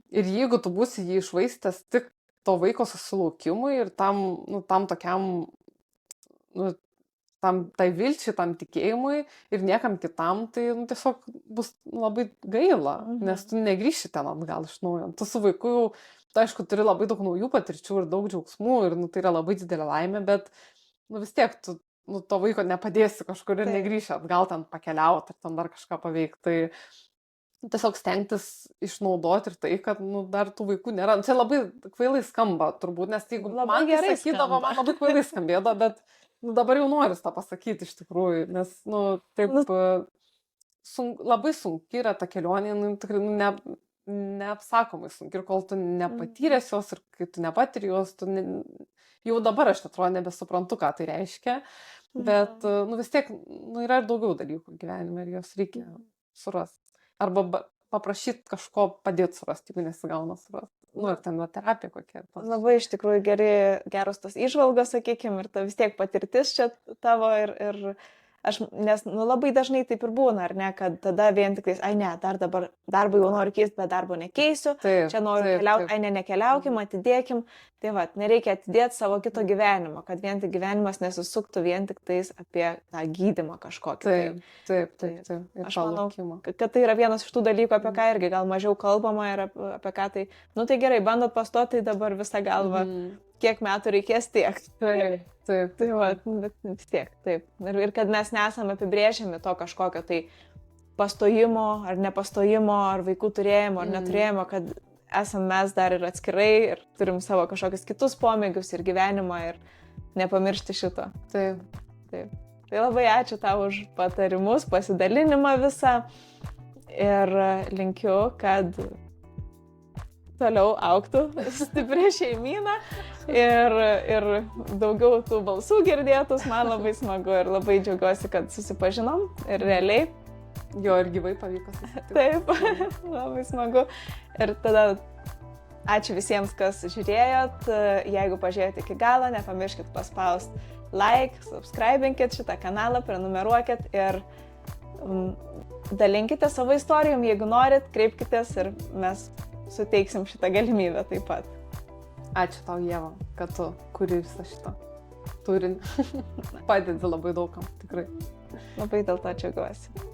Ir jeigu tu būsi jį išvaistęs tik to vaiko susilaukimui ir tam tokiam, tai vilčiai, tam tikėjimui ir niekam kitam, tai tiesiog bus labai gaila, nes tu negrįši ten atgal iš naujo. Tu su vaiku jau, aišku, turi labai daug naujų patirčių ir daug džiaugsmų ir tai yra labai didelė laimė, bet vis tiek tu to vaiko nepadėsi kažkur ir negrįši atgal ten pakeliauti ar ten dar kažką paveikti. Tai tiesiog stengtis išnaudoti ir tai, kad dar tų vaikų nėra. Čia labai kvailai skamba turbūt, nes jeigu man gerai sakydavo, man labai kvailai skambėdavo, bet dabar jau noriu tą pasakyti iš tikrųjų, nes taip labai sunki yra ta kelionė, tikrai neapsakomai sunki ir kol tu nepatyręs jos ir kai tu nepatiri jos, jau dabar aš atrodo nebesuprantu, ką tai reiškia, bet vis tiek yra ir daugiau dalykų gyvenime ir jos reikia surasti. Arba paprašyti kažko padėti surasti, jeigu nesigauna surasti. Nu, ir ten va terapija kokia. Labai iš tikrųjų geros tos įžvalgos, sakykime, ir ta vis tiek patirtis čia tavo ir aš, nes labai dažnai taip ir būna, ar ne, kad tada vien tik tais, ai ne, dar dabar darbą jau noriu keisti, bet darbo nekeisiu, Taip, čia noriu keliauti, ai ne, nekeliaukim, atidėkim, tai va, nereikia atidėti savo kito gyvenimo, kad vien tik gyvenimas nesusuktų vien tik tais apie tą gydymą kažkokį. Taip. Ir aš manau, palaukimą. kad tai yra vienas iš tų dalykų, apie ką irgi gal mažiau kalbama ir apie ką tai, nu tai gerai, bandot pastoti, tai dabar visą galvą, kiek metų reikės tiek. Taip. Tai va, bet vis tiek, taip. Ir kad mes nesame apibrėžiami to kažkokio tai pastojimo ar nepastojimo, ar vaikų turėjimo, ar neturėjimo, kad esame mes dar ir atskirai ir turim savo kažkokius kitus pomėgius ir gyvenimą ir nepamiršti šito. Taip. Tai labai ačiū tau už patarimus, pasidalinimą visą ir linkiu, kad toliau augtų stipri šeimyna ir daugiau tų balsų girdėtus, man labai smagu ir labai džiaugiuosi, kad susipažinom ir realiai. Jo, ir gyvai pavyko susitikti. Taip, labai smagu. Ir tada ačiū visiems, kas žiūrėjot. Jeigu pažiūrėjote iki galo, nepamirškit paspausti like, subscribinkit šitą kanalą, prenumeruokit ir dalinkite savo istorijom, jeigu norit, kreipkitės ir mes suteiksim šitą galimybę taip pat. Ačiū tau, Ieva, kad tu kuri visą šitą turinį. Padedi labai daugam, tikrai. Labai dėl to džiaugiuosi.